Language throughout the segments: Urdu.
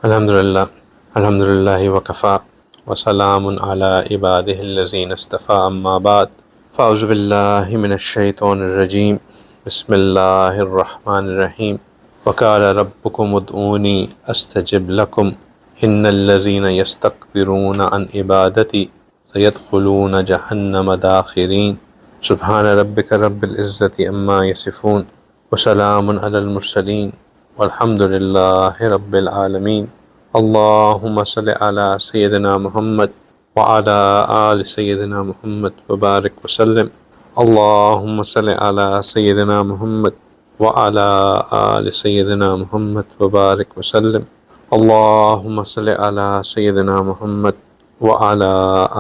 الحمد للہ وکفا وسلام علی عبادہ الذین اصطفیٰ اما بعد فاعوذ باللہ من الشیطان الرجیم بسم اللہ الرحمن الرحیم وقال ربکم ادعونی استجب لکم ان الذین یستکبرون عن عبادتی سیدخلون جہنم داخرین سبحان ربک رب العزت عما یصفون وسلام علی المرسلین والحمد للہ رب العالمین اللہم صل علی سیدنا محمد وعلی آل سیدنا محمد وبارک وسلم اللہم صل علی سیدنا محمد وعلی آل سیدنا محمد وبارک وسلم اللہم صل علی سیدنا محمد وعلی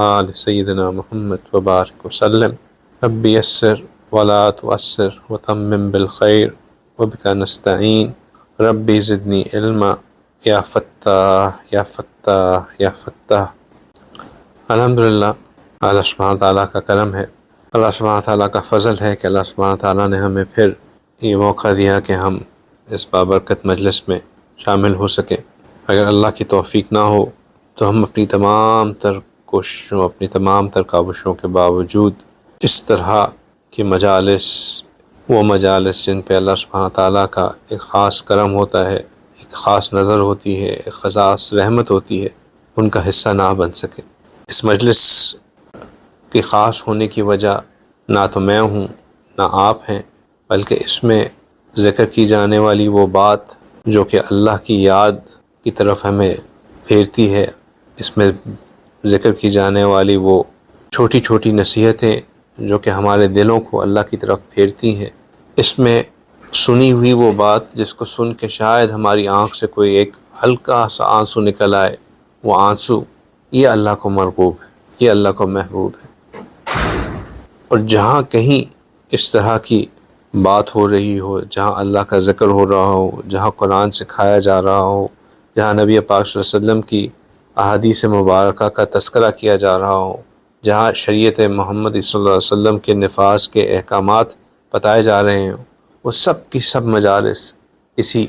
آل سیدنا محمد وبارک وسلم رب یسر ولا تعسر وتمم بالخیر وبک نستعین ربی زدنی علما یا فتاح یا فتاح یا فتاح۔ الحمدللہ اللہ سبحانہ تعالیٰ کا کرم ہے، اللہ سبحانہ تعالیٰ کا فضل ہے کہ اللہ سبحانہ تعالیٰ نے ہمیں پھر یہ موقع دیا کہ ہم اس بابرکت مجلس میں شامل ہو سکیں۔ اگر اللہ کی توفیق نہ ہو تو ہم اپنی تمام تر کوششوں، اپنی تمام تر کاوشوں کے باوجود اس طرح کی مجالس، وہ مجالس جن پہ اللہ سبحانہ تعالیٰ کا ایک خاص کرم ہوتا ہے، ایک خاص نظر ہوتی ہے، ایک خاص رحمت ہوتی ہے، ان کا حصہ نہ بن سکے۔ اس مجلس کے خاص ہونے کی وجہ نہ تو میں ہوں نہ آپ ہیں، بلکہ اس میں ذکر کی جانے والی وہ بات جو کہ اللہ کی یاد کی طرف ہمیں پھیرتی ہے، اس میں ذکر کی جانے والی وہ چھوٹی چھوٹی نصیحتیں جو کہ ہمارے دلوں کو اللہ کی طرف پھیرتی ہیں، اس میں سنی ہوئی وہ بات جس کو سن کے شاید ہماری آنکھ سے کوئی ایک ہلکا سا آنسو نکل آئے، وہ آنسو یہ اللہ کو مرغوب ہے، یہ اللہ کو محبوب ہے۔ اور جہاں کہیں اس طرح کی بات ہو رہی ہو، جہاں اللہ کا ذکر ہو رہا ہو، جہاں قرآن سکھایا جا رہا ہو، جہاں نبی پاک صلی اللہ علیہ وسلم کی احادیث مبارکہ کا تذکرہ کیا جا رہا ہو، جہاں شریعت محمد صلی اللہ علیہ وسلم کے نفاذ کے احکامات بتائے جا رہے ہیں، وہ سب کی سب مجالس اسی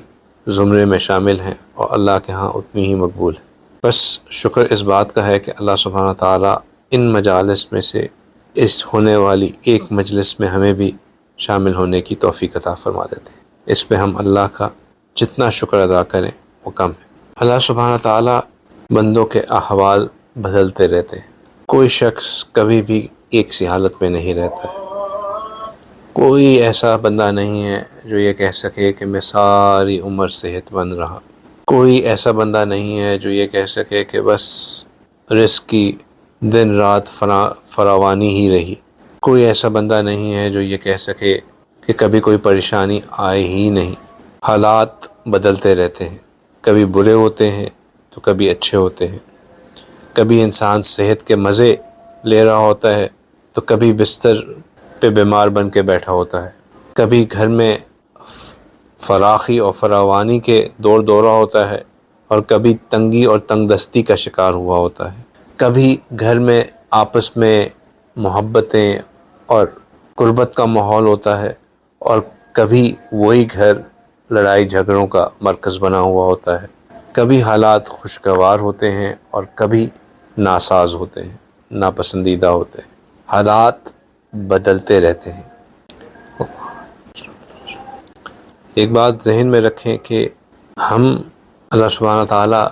زمرے میں شامل ہیں اور اللہ کے ہاں اتنی ہی مقبول ہے۔ بس شکر اس بات کا ہے کہ اللہ سبحانہ تعالیٰ ان مجالس میں سے اس ہونے والی ایک مجلس میں ہمیں بھی شامل ہونے کی توفیق عطا فرما دیتے ہیں۔ اس پہ ہم اللہ کا جتنا شکر ادا کریں وہ کم ہے۔ اللہ سبحانہ تعالیٰ بندوں کے احوال بدلتے رہتے ہیں، کوئی شخص کبھی بھی ایک سی حالت میں نہیں رہتا ہے۔ کوئی ایسا بندہ نہیں ہے جو یہ کہہ سکے کہ میں ساری عمر صحت مند رہا، کوئی ایسا بندہ نہیں ہے جو یہ کہہ سکے کہ بس رزق کی دن رات فراوانی ہی رہی، کوئی ایسا بندہ نہیں ہے جو یہ کہہ سکے کہ کبھی کوئی پریشانی آئے ہی نہیں۔ حالات بدلتے رہتے ہیں، کبھی برے ہوتے ہیں تو کبھی اچھے ہوتے ہیں، کبھی انسان صحت کے مزے لے رہا ہوتا ہے تو کبھی بستر پہ بیمار بن کے بیٹھا ہوتا ہے، کبھی گھر میں فراخی اور فراوانی کے دور دورہ ہوتا ہے اور کبھی تنگی اور تنگ دستی کا شکار ہوا ہوتا ہے، کبھی گھر میں آپس میں محبتیں اور قربت کا ماحول ہوتا ہے اور کبھی وہی گھر لڑائی جھگڑوں کا مرکز بنا ہوا ہوتا ہے، کبھی حالات خوشگوار ہوتے ہیں اور کبھی ناساز ہوتے ہیں، ناپسندیدہ ہوتے ہیں، حالات بدلتے رہتے ہیں۔ ایک بات ذہن میں رکھیں کہ ہم اللہ سبحانہ تعالیٰ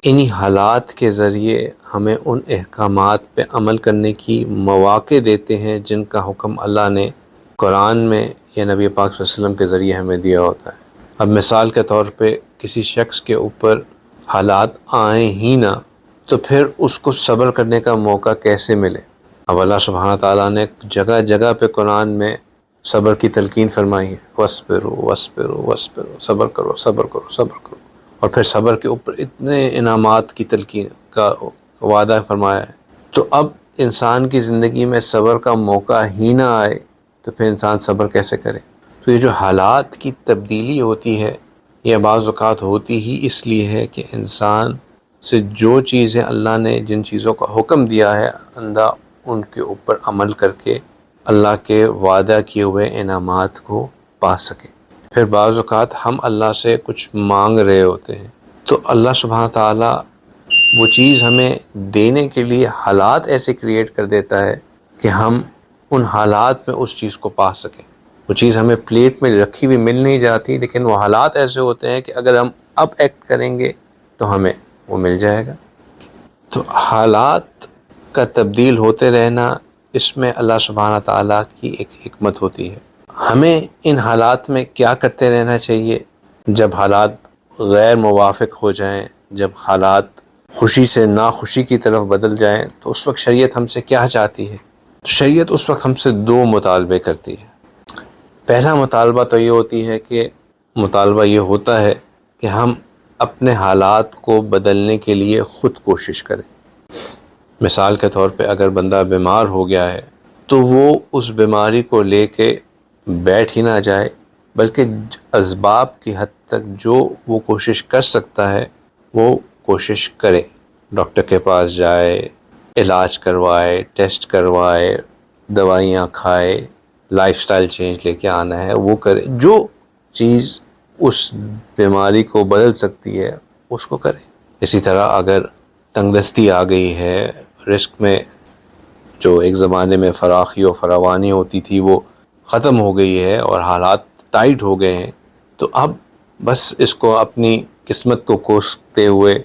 انہی حالات کے ذریعے ہمیں ان احکامات پہ عمل کرنے کی مواقع دیتے ہیں جن کا حکم اللہ نے قرآن میں یا نبی پاک صلی اللہ علیہ وسلم کے ذریعے ہمیں دیا ہوتا ہے۔ اب مثال کے طور پہ کسی شخص کے اوپر حالات آئیں ہی نہ تو پھر اس کو صبر کرنے کا موقع کیسے ملے؟ اب اللہ سبحانہ تعالیٰ نے جگہ جگہ پہ قرآن میں صبر کی تلقین فرمائی ہے، وَاصْبِرُوا وَاصْبِرُوا وَاصْبِرُوا، صبر کرو صبر کرو صبر کرو، اور پھر صبر کے اوپر اتنے انعامات کی تلقین کا وعدہ فرمایا ہے۔ تو اب انسان کی زندگی میں صبر کا موقع ہی نہ آئے تو پھر انسان صبر کیسے کرے؟ تو یہ جو حالات کی تبدیلی ہوتی ہے یہ بعض اوقات ہوتی ہی اس لیے ہے کہ انسان سے جو چیزیں اللہ نے جن چیزوں کا حکم دیا ہے اندھا ان کے اوپر عمل کر کے اللہ کے وعدہ کیے ہوئے انعامات کو پا سکے۔ پھر بعض اوقات ہم اللہ سے کچھ مانگ رہے ہوتے ہیں تو اللہ سبحانہ تعالیٰ وہ چیز ہمیں دینے کے لیے حالات ایسے کریٹ کر دیتا ہے کہ ہم ان حالات میں اس چیز کو پا سکیں. وہ چیز ہمیں پلیٹ میں رکھی ہوئی مل نہیں جاتی، لیکن وہ حالات ایسے ہوتے ہیں کہ اگر ہم اب ایکٹ کریں گے تو ہمیں وہ مل جائے گا. تو حالات کا تبدیل ہوتے رہنا، اس میں اللہ سبحانہ تعالیٰ کی ایک حکمت ہوتی ہے. ہمیں ان حالات میں کیا کرتے رہنا چاہیے؟ جب حالات غیر موافق ہو جائیں، جب حالات خوشی سے ناخوشی کی طرف بدل جائیں، تو اس وقت شریعت ہم سے کیا چاہتی ہے؟ شریعت اس وقت ہم سے 2 مطالبے کرتی ہے. پہلا مطالبہ تو یہ ہوتا ہے کہ ہم اپنے حالات کو بدلنے کے لیے خود کوشش کریں. مثال کے طور پہ اگر بندہ بیمار ہو گیا ہے تو وہ اس بیماری کو لے کے بیٹھ ہی نہ جائے، بلکہ اسباب کی حد تک جو وہ کوشش کر سکتا ہے وہ کوشش کرے. ڈاکٹر کے پاس جائے، علاج کروائے، ٹیسٹ کروائے، دوائیاں کھائے، لائف سٹائل چینج لے کے آنا ہے وہ کرے. جو چیز اس بیماری کو بدل سکتی ہے اس کو کرے. اسی طرح اگر تنگ دستی آ گئی ہے، رزق میں جو ایک زمانے میں فراخی و فراوانی ہوتی تھی وہ ختم ہو گئی ہے اور حالات ٹائٹ ہو گئے ہیں، تو اب بس اس کو اپنی قسمت کو کوستے ہوئے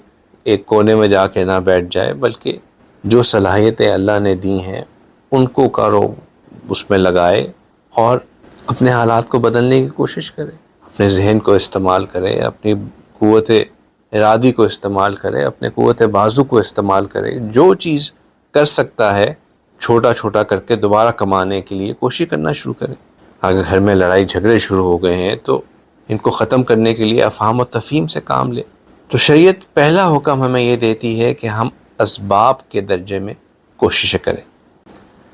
ایک کونے میں جا کے نہ بیٹھ جائے، بلکہ جو صلاحیتیں اللہ نے دی ہیں ان کو اس میں لگائے اور اپنے حالات کو بدلنے کی کوشش کرے. اپنے ذہن کو استعمال کرے، اپنی قوت ارادی کو استعمال کرے، اپنے قوت بازو کو استعمال کرے. جو چیز کر سکتا ہے چھوٹا چھوٹا کر کے دوبارہ کمانے کے لیے کوشش کرنا شروع کرے. اگر گھر میں لڑائی جھگڑے شروع ہو گئے ہیں تو ان کو ختم کرنے کے لیے افہام و تفہیم سے کام لے. تو شریعت پہلا حکم ہمیں یہ دیتی ہے کہ ہم اسباب کے درجے میں کوششیں کریں،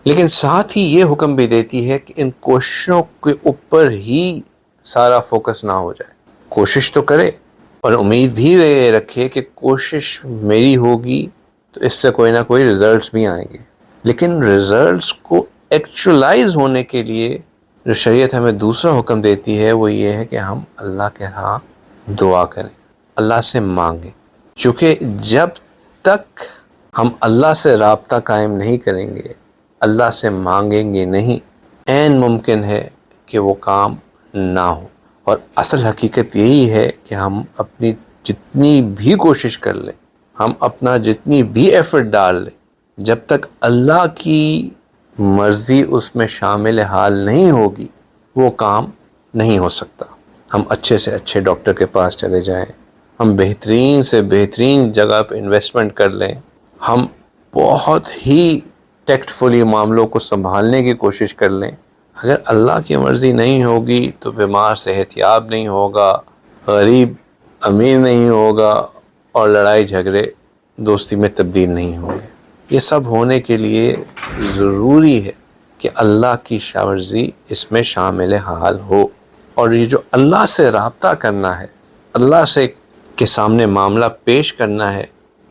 لیکن ساتھ ہی یہ حکم بھی دیتی ہے کہ ان کوششوں کے اوپر ہی سارا فوکس نہ ہو جائے. کوشش تو کرے اور امید بھی رکھے کہ کوشش میری ہوگی تو اس سے کوئی نہ کوئی ریزلٹس بھی آئیں گے، لیکن ریزلٹس کو ایکچولائز ہونے کے لیے جو شریعت ہمیں دوسرا حکم دیتی ہے وہ یہ ہے کہ ہم اللہ کے ہاں دعا کریں، اللہ سے مانگیں. کیونکہ جب تک ہم اللہ سے رابطہ قائم نہیں کریں گے، اللہ سے مانگیں گے نہیں، عین ممکن ہے کہ وہ کام نہ ہو. اور اصل حقیقت یہی ہے کہ ہم اپنی جتنی بھی کوشش کر لیں، ہم اپنا جتنی بھی ایفرٹ ڈال لیں، جب تک اللہ کی مرضی اس میں شامل حال نہیں ہوگی وہ کام نہیں ہو سکتا. ہم اچھے سے اچھے ڈاکٹر کے پاس چلے جائیں، ہم بہترین سے بہترین جگہ پہ انویسٹمنٹ کر لیں، ہم بہت ہی ٹیکٹفلی معاملوں کو سنبھالنے کی کوشش کر لیں، اگر اللہ کی مرضی نہیں ہوگی تو بیمار صحت یاب نہیں ہوگا، غریب امیر نہیں ہوگا، اور لڑائی جھگڑے دوستی میں تبدیل نہیں ہوں گے. یہ سب ہونے کے لیے ضروری ہے کہ اللہ کی مرضی اس میں شامل حال ہو. اور یہ جو اللہ سے رابطہ کرنا ہے، اللہ سے کے سامنے معاملہ پیش کرنا ہے،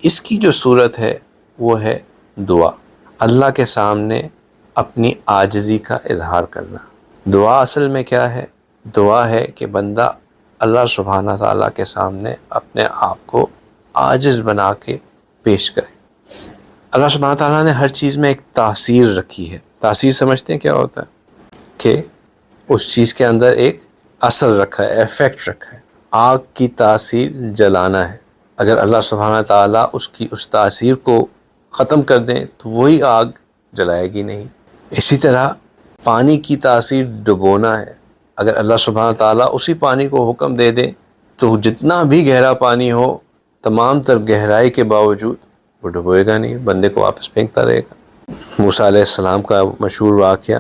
اس کی جو صورت ہے وہ ہے دعا. اللہ کے سامنے اپنی عاجزی کا اظہار کرنا. دعا اصل میں کیا ہے؟ دعا ہے کہ بندہ اللہ سبحانہ تعالیٰ کے سامنے اپنے آپ کو عاجز بنا کے پیش کرے. اللہ سبحانہ تعالیٰ نے ہر چیز میں ایک تاثیر رکھی ہے. تاثیر سمجھتے ہیں کیا ہوتا ہے؟ کہ اس چیز کے اندر ایک اثر رکھا ہے، ایفیکٹ رکھا ہے. آگ کی تاثیر جلانا ہے، اگر اللہ سبحانہ تعالیٰ اس تاثیر کو ختم کر دیں تو وہی آگ جلائے گی نہیں. اسی طرح پانی کی تاثیر ڈبونا ہے، اگر اللہ سبحانہ تعالیٰ اسی پانی کو حکم دے دے تو جتنا بھی گہرا پانی ہو تمام تر گہرائی کے باوجود وہ ڈبوئے گا نہیں، بندے کو واپس پھینکتا رہے گا. موسیٰ علیہ السلام کا مشہور واقعہ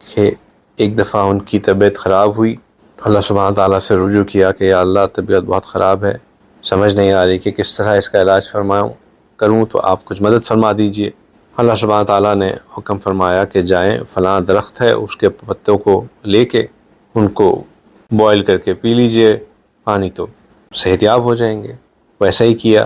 کہ ایک دفعہ ان کی طبیعت خراب ہوئی، اللہ سبحانہ تعالیٰ سے رجوع کیا کہ یا اللہ طبیعت بہت خراب ہے، سمجھ نہیں آ رہی کہ کس طرح اس کا علاج کروں تو آپ کچھ مدد فرما دیجئے. اللہ سبحانہ تعالیٰ نے حکم فرمایا کہ جائیں فلاں درخت ہے اس کے پتوں کو لے کے ان کو بوائل کر کے پی لیجئے، پانی تو صحت یاب ہو جائیں گے. ویسا ہی کیا،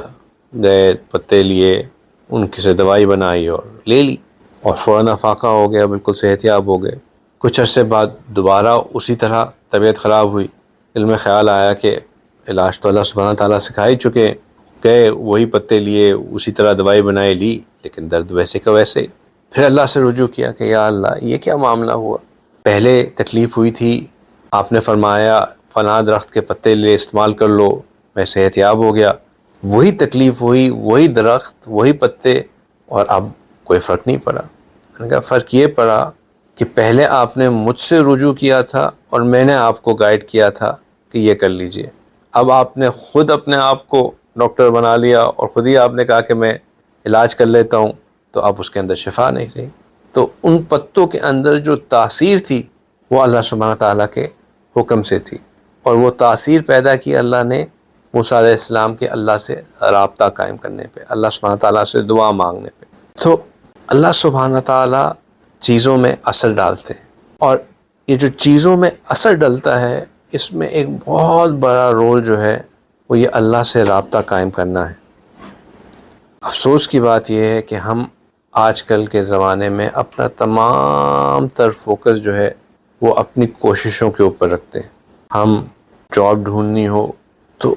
گئے پتے لیے، ان کی سے دوائی بنائی اور لے لی، اور فوراً افاقہ ہو گیا، بالکل صحت یاب ہو گئے. کچھ عرصے بعد دوبارہ اسی طرح طبیعت خراب ہوئی، دل میں خیال آیا کہ علاج تو اللہ سبحانہ تعالیٰ سکھا ہی چکے، گئے وہی پتے لیے، اسی طرح دوائی بنائی لی، لیکن درد ویسے کا ویسے ہی۔ پھر اللہ سے رجوع کیا کہ یا اللہ یہ کیا معاملہ ہوا، پہلے تکلیف ہوئی تھی، آپ نے فرمایا فلاں درخت کے پتے لے استعمال کر لو، میں صحت یاب ہو گیا، وہی تکلیف ہوئی، وہی درخت، وہی پتے، اور اب کوئی فرق نہیں پڑا۔ میں نے کہا فرق یہ پڑا کہ پہلے آپ نے مجھ سے رجوع کیا تھا اور میں نے آپ کو گائیڈ کیا تھا کہ یہ کر لیجئے، اب آپ نے خود اپنے آپ کو ڈاکٹر بنا لیا اور خود ہی آپ نے کہا کہ میں علاج کر لیتا ہوں، تو اب اس کے اندر شفا نہیں رہی۔ تو ان پتوں کے اندر جو تاثیر تھی وہ اللہ سبحانہ تعالیٰ کے حکم سے تھی، اور وہ تاثیر پیدا کی اللہ نے موسیٰ علیہ السلام کے اللہ سے رابطہ قائم کرنے پہ، اللہ سبحانہ تعالیٰ سے دعا مانگنے پہ۔ تو اللہ سبحانہ تعالیٰ چیزوں میں اثر ڈالتے ہیں، اور یہ جو چیزوں میں اثر ڈلتا ہے اس میں ایک بہت بڑا رول جو ہے وہ یہ اللہ سے رابطہ قائم کرنا ہے۔ افسوس کی بات یہ ہے کہ ہم آج کل کے زمانے میں اپنا تمام تر فوکس جو ہے وہ اپنی کوششوں کے اوپر رکھتے ہیں۔ ہم جاب ڈھونڈنی ہو تو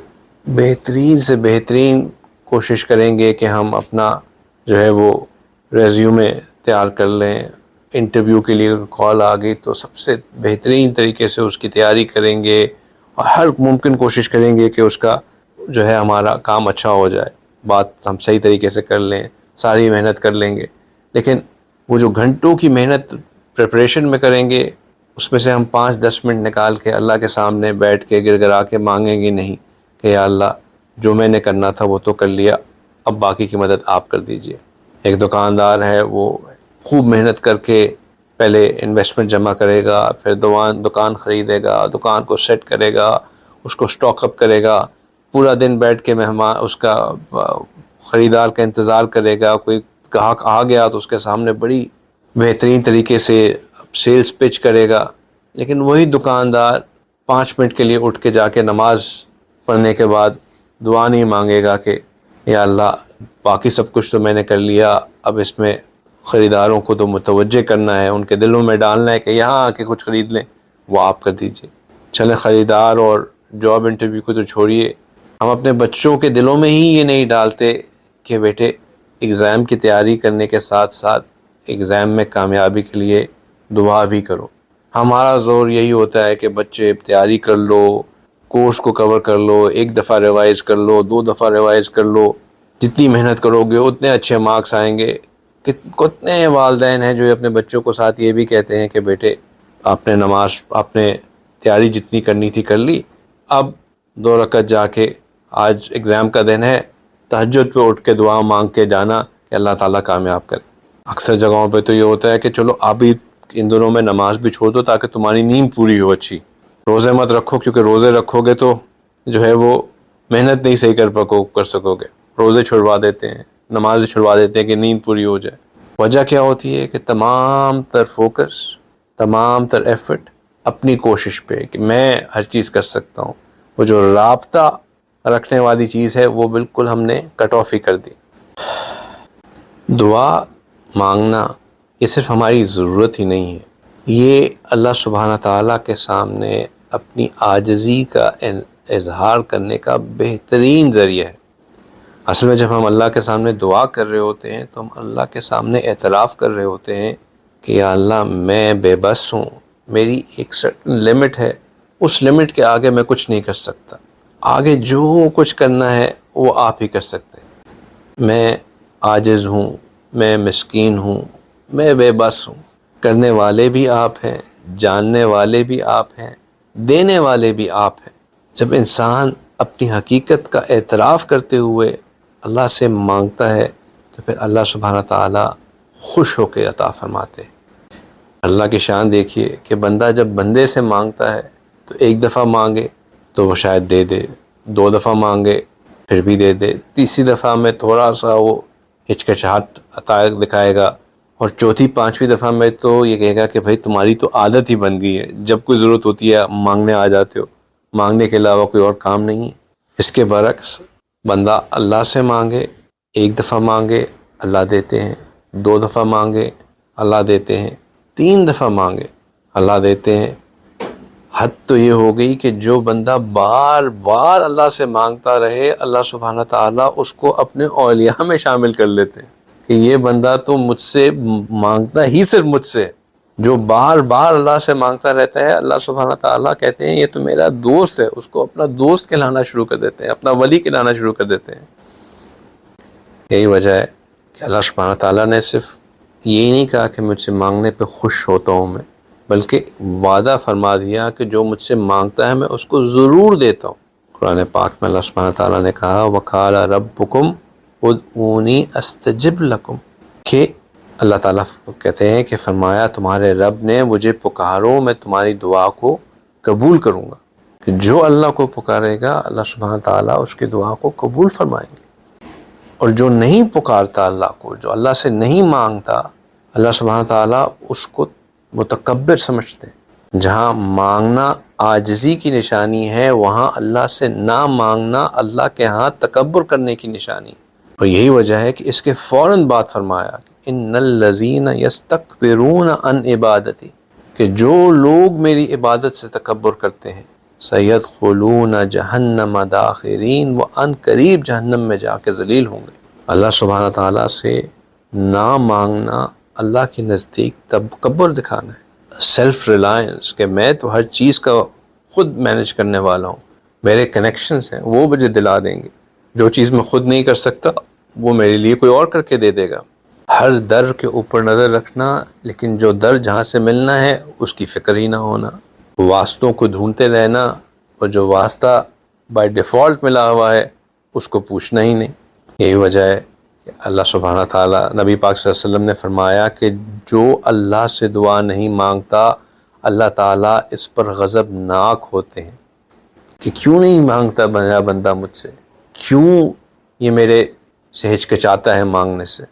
بہترین سے بہترین کوشش کریں گے کہ ہم اپنا جو ہے وہ ریزیومے تیار کر لیں، انٹرویو کے لیے کال آ گئی تو سب سے بہترین طریقے سے اس کی تیاری کریں گے، اور ہر ممکن کوشش کریں گے کہ اس کا جو ہے ہمارا کام اچھا ہو جائے، بات ہم صحیح طریقے سے کر لیں، ساری محنت کر لیں گے۔ لیکن وہ جو گھنٹوں کی محنت پریپریشن میں کریں گے اس میں سے ہم 5-10 منٹ نکال کے اللہ کے سامنے بیٹھ کے گر گرا کے مانگیں گے نہیں کہ یا اللہ جو میں نے کرنا تھا وہ تو کر لیا، اب باقی کی مدد آپ کر دیجئے۔ ایک دکاندار ہے، وہ خوب محنت کر کے پہلے انویسٹمنٹ جمع کرے گا، پھر دکان خریدے گا، دکان کو سیٹ کرے گا، اس کو سٹاک اپ کرے گا، پورا دن بیٹھ کے مہمان اس کا خریدار کا انتظار کرے گا، کوئی گاہک آ گیا تو اس کے سامنے بڑی بہترین طریقے سے سیلز پچ کرے گا۔ لیکن وہی دکاندار 5 منٹ کے لیے اٹھ کے جا کے نماز پڑھنے کے بعد دعا نہیں مانگے گا کہ یا اللہ باقی سب کچھ تو میں نے کر لیا، اب اس میں خریداروں کو تو متوجہ کرنا ہے، ان کے دلوں میں ڈالنا ہے کہ یہاں آ کے کچھ خرید لیں، وہ آپ کر دیجئے۔ چلیں خریدار اور جاب انٹرویو کو تو چھوڑیے، ہم اپنے بچوں کے دلوں میں ہی یہ نہیں ڈالتے کہ بیٹے ایگزام کی تیاری کرنے کے ساتھ ساتھ ایگزام میں کامیابی کے لیے دعا بھی کرو۔ ہمارا زور یہی ہوتا ہے کہ بچے تیاری کر لو، کورس کو کور کر لو، 1 دفعہ ریوائز کر لو، 2 دفعہ ریوائز کر لو، جتنی محنت کرو گے اتنے اچھے مارکس آئیں گے۔ کتنے والدین ہیں جو اپنے بچوں کو ساتھ یہ بھی کہتے ہیں کہ بیٹے آپ نے تیاری جتنی کرنی تھی کر لی، اب 2 رکعت جا کے آج ایگزام کا دن ہے، تہجد پہ اٹھ کے دعا مانگ کے جانا کہ اللہ تعالیٰ کامیاب کرے۔ اکثر جگہوں پہ تو یہ ہوتا ہے کہ چلو آپ بھی ان دنوں میں نماز بھی چھوڑ دو تاکہ تمہاری نیند پوری ہو اچھی، روزے مت رکھو کیونکہ روزے رکھو گے تو جو ہے وہ محنت نہیں صحیح کر سکو گے، روزے چھڑوا دیتے ہیں، نماز چھڑوا دیتے ہیں کہ نیند پوری ہو جائے۔ وجہ کیا ہوتی ہے کہ تمام تر فوکس، تمام تر ایفرٹ اپنی کوشش پہ کہ میں ہر چیز کر سکتا ہوں، وہ جو رابطہ رکھنے والی چیز ہے وہ بالکل ہم نے کٹ آف ہی کر دی۔ دعا مانگنا یہ صرف ہماری ضرورت ہی نہیں ہے، یہ اللہ سبحانہ تعالیٰ کے سامنے اپنی عاجزی کا اظہار کرنے کا بہترین ذریعہ ہے۔ اصل میں جب ہم اللہ کے سامنے دعا کر رہے ہوتے ہیں تو ہم اللہ کے سامنے اعتراف کر رہے ہوتے ہیں کہ یا اللہ میں بے بس ہوں، میری ایک سرٹن لمٹ ہے، اس لمٹ کے آگے میں کچھ نہیں کر سکتا، آگے جو کچھ کرنا ہے وہ آپ ہی کر سکتے ہیں۔ میں عاجز ہوں، میں مسکین ہوں، میں بے بس ہوں، کرنے والے بھی آپ ہیں، جاننے والے بھی آپ ہیں، دینے والے بھی آپ ہیں۔ جب انسان اپنی حقیقت کا اعتراف کرتے ہوئے اللہ سے مانگتا ہے تو پھر اللہ سبحانہ تعالیٰ خوش ہو کے عطا فرماتے ہیں۔ اللہ کی شان دیکھیے کہ بندہ جب بندے سے مانگتا ہے تو 1 دفعہ مانگے تو وہ شاید دے دے، 2 دفعہ مانگے پھر بھی دے دے، تیسری دفعہ میں تھوڑا سا وہ ہچکچاہٹ عطا دکھائے گا، اور چوتھی 5ویں دفعہ میں تو یہ کہے گا کہ بھائی تمہاری تو عادت ہی بن گئی ہے، جب کوئی ضرورت ہوتی ہے مانگنے آ جاتے ہو، مانگنے کے علاوہ کوئی اور کام نہیں ہے۔ اس کے برعکس بندہ اللہ سے مانگے، 1 دفعہ مانگے اللہ دیتے ہیں، 2 دفعہ مانگے اللہ دیتے ہیں، 3 دفعہ مانگے اللہ دیتے ہیں، حد تو یہ ہو گئی کہ جو بندہ بار بار اللہ سے مانگتا رہے، اللہ سبحانہ تعالیٰ اس کو اپنے اولیاء میں شامل کر لیتے ہیں کہ یہ بندہ تو مجھ سے مانگتا ہی صرف مجھ سے، جو بار بار اللہ سے مانگتا رہتا ہے، اللہ سبحانہ تعالیٰ کہتے ہیں یہ تو میرا دوست ہے، اس کو اپنا دوست کہلانا شروع کر دیتے ہیں، اپنا ولی کہلانا شروع کر دیتے ہیں۔ یہی وجہ ہے کہ اللہ سبحانہ تعالیٰ نے صرف یہی نہیں کہا کہ مجھ سے مانگنے پہ خوش ہوتا ہوں میں، بلکہ وعدہ فرما دیا کہ جو مجھ سے مانگتا ہے میں اس کو ضرور دیتا ہوں۔ قرآن پاک میں اللہ سبحانہ تعالیٰ نے کہا وَقَالَ رَبُّكُمْ ادْعُونِي أَسْتَجِبْ لَكُمْ، کہ اللہ تعالیٰ کہتے ہیں کہ فرمایا تمہارے رب نے مجھے پکارو میں تمہاری دعا کو قبول کروں گا، کہ جو اللہ کو پکارے گا اللہ سبحانہ تعالیٰ اس کی دعا کو قبول فرمائیں گے، اور جو نہیں پکارتا اللہ کو، جو اللہ سے نہیں مانگتا، اللہ سبحانہ تعالیٰ اس کو متکبر سمجھتے ہیں۔ جہاں مانگنا عاجزی کی نشانی ہے، وہاں اللہ سے نہ مانگنا اللہ کے ہاں تکبر کرنے کی نشانی ہے۔ اور یہی وجہ ہے کہ اس کے فوراً بعد فرمایا کہ ان الذین یستکبرون عن عبادتی، کہ جو لوگ میری عبادت سے تکبر کرتے ہیں سیدخلون جہنم داخرین، وہ ان قریب جہنم میں جا کے ذلیل ہوں گے۔ اللہ سبحانہ تعالیٰ سے نہ مانگنا اللہ کے نزدیک تکبر دکھانا ہے، سیلف ریلائنس، کہ میں تو ہر چیز کا خود مینج کرنے والا ہوں، میرے کنیکشنز ہیں وہ مجھے دلا دیں گے، جو چیز میں خود نہیں کر سکتا وہ میرے لیے کوئی اور کر کے دے دے گا۔ ہر در کے اوپر نظر رکھنا، لیکن جو در جہاں سے ملنا ہے اس کی فکر ہی نہ ہونا، واسطوں کو ڈھونڈتے رہنا، اور جو واسطہ بائی ڈیفالٹ ملا ہوا ہے اس کو پوچھنا ہی نہیں۔ یہی وجہ ہے کہ اللہ سبحانہ تعالیٰ، نبی پاک صلی اللہ علیہ وسلم نے فرمایا کہ جو اللہ سے دعا نہیں مانگتا اللہ تعالیٰ اس پر غضب ناک ہوتے ہیں کہ کیوں نہیں مانگتا میرا بندہ مجھ سے، کیوں یہ میرے سے ہچکچاتا ہے مانگنے سے۔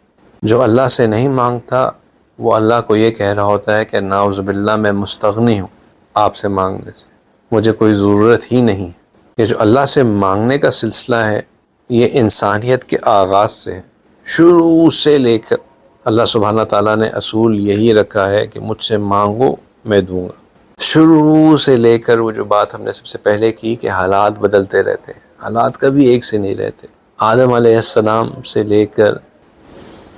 جو اللہ سے نہیں مانگتا وہ اللہ کو یہ کہہ رہا ہوتا ہے کہ نعوذ باللہ میں مستغنی ہوں آپ سے مانگنے سے، مجھے کوئی ضرورت ہی نہیں۔ یہ جو اللہ سے مانگنے کا سلسلہ ہے یہ انسانیت کے آغاز سے ہے، شروع سے لے کر اللہ سبحانہ تعالیٰ نے اصول یہی رکھا ہے کہ مجھ سے مانگو میں دوں گا۔ شروع سے لے کر وہ جو بات ہم نے سب سے پہلے کی کہ حالات بدلتے رہتے ہیں، حالات کبھی ایک سے نہیں رہتے۔ آدم علیہ السلام سے لے کر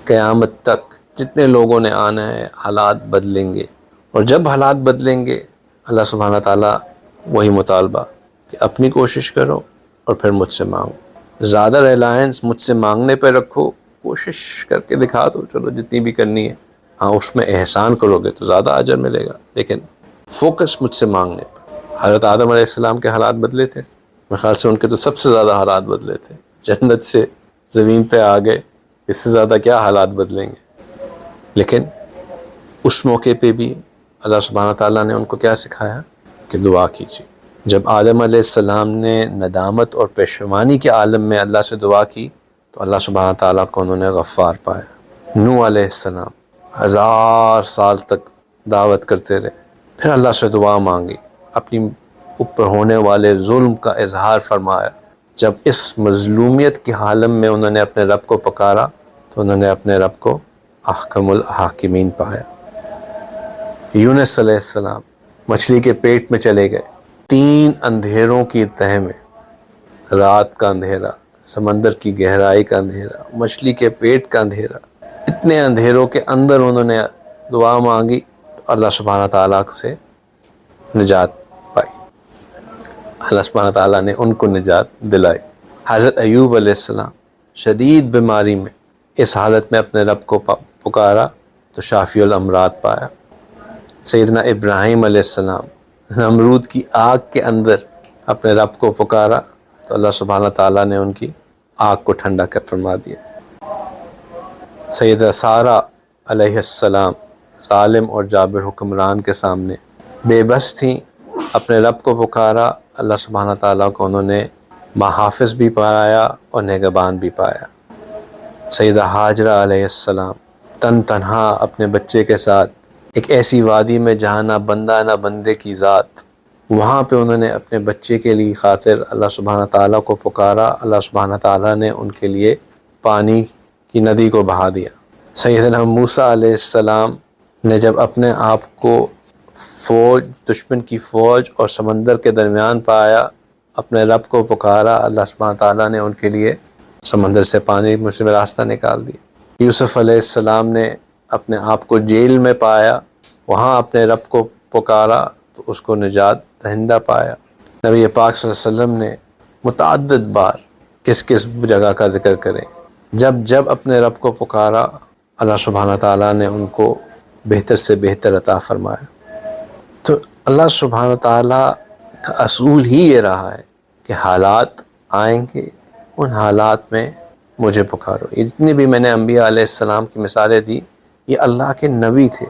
قیامت تک جتنے لوگوں نے آنا ہے حالات بدلیں گے، اور جب حالات بدلیں گے اللہ سبحانہ تعالیٰ وہی مطالبہ کہ اپنی کوشش کرو اور پھر مجھ سے مانگو، زیادہ ریلائنس مجھ سے مانگنے پہ رکھو، کوشش کر کے دکھا دو چلو جتنی بھی کرنی ہے، ہاں اس میں احسان کرو گے تو زیادہ اجر ملے گا، لیکن فوکس مجھ سے مانگنے پر۔ حضرت آدم علیہ السلام کے حالات بدلے تھے، میرے خیال سے ان کے تو سب سے زیادہ حالات بدلے تھے، جنت سے زمین پہ آ گئے، اس سے زیادہ کیا حالات بدلیں گے۔ لیکن اس موقع پہ بھی اللہ سبحانہ تعالیٰ نے ان کو کیا سکھایا کہ دعا کیجیے۔ جب آدم علیہ السلام نے ندامت اور پشیمانی کے عالم میں اللہ سے دعا کی تو اللہ سبحانہ تعالیٰ کو انہوں نے غفار پایا۔ نوح علیہ السلام 1000 سال تک دعوت کرتے رہے، پھر اللہ سے دعا مانگی، اپنی اوپر ہونے والے ظلم کا اظہار فرمایا۔ جب اس مظلومیت کے عالم میں انہوں نے اپنے رب کو پکارا تو انہوں نے اپنے رب کو احکم الحاکمین پایا۔ یونس علیہ السلام مچھلی کے پیٹ میں چلے گئے، 3 اندھیروں کی تہ میں، رات کا اندھیرا، سمندر کی گہرائی کا اندھیرا، مچھلی کے پیٹ کا اندھیرا، اتنے اندھیروں کے اندر انہوں نے دعا مانگی تو اللہ سبحانہ تعالیٰ سے نجات پائی، اللہ سبحانہ تعالیٰ نے ان کو نجات دلائی۔ حضرت ایوب علیہ السلام شدید بیماری میں اس حالت میں اپنے رب کو پکارا تو شافی الامراض پایا۔ سیدنا ابراہیم علیہ السلام نمرود کی آگ کے اندر اپنے رب کو پکارا تو اللہ سبحانہ تعالیٰ نے ان کی آگ کو ٹھنڈا کر فرما دیا۔ سیدہ سارہ علیہ السلام ظالم اور جابر حکمران کے سامنے بے بس تھیں، اپنے رب کو پکارا، اللہ سبحانہ تعالیٰ کو انہوں نے محافظ بھی پایا اور نگہبان بھی پایا۔ سیدہ ہاجرہ علیہ السلام تنہا اپنے بچے کے ساتھ ایک ایسی وادی میں جہاں نہ بندہ نہ بندے کی ذات، وہاں پہ انہوں نے اپنے بچے کے لیے خاطر اللہ سبحانہ تعالیٰ کو پکارا، اللہ سبحانہ تعالیٰ نے ان کے لیے پانی کی ندی کو بہا دیا۔ سیدنا موسیٰ علیہ السلام نے جب اپنے آپ کو دشمن کی فوج اور سمندر کے درمیان پایا، اپنے رب کو پکارا، اللہ سبحانہ تعالیٰ نے ان کے لیے سمندر سے پانی میں راستہ نکال دیا۔ یوسف علیہ السلام نے اپنے آپ کو جیل میں پایا، وہاں اپنے رب کو پکارا تو اس کو نجات دہندہ پایا۔ نبی پاک صلی اللہ علیہ وسلم نے متعدد بار کس جگہ کا ذکر کریں، جب اپنے رب کو پکارا، اللہ سبحانہ تعالیٰ نے ان کو بہتر سے بہتر عطا فرمایا۔ تو اللہ سبحانہ تعالیٰ کا اصول ہی یہ رہا ہے کہ حالات آئیں گے، ان حالات میں مجھے پکارو۔ یہ جتنے بھی میں نے انبیاء علیہ السلام کی مثالیں دی، یہ اللہ کے نبی تھے،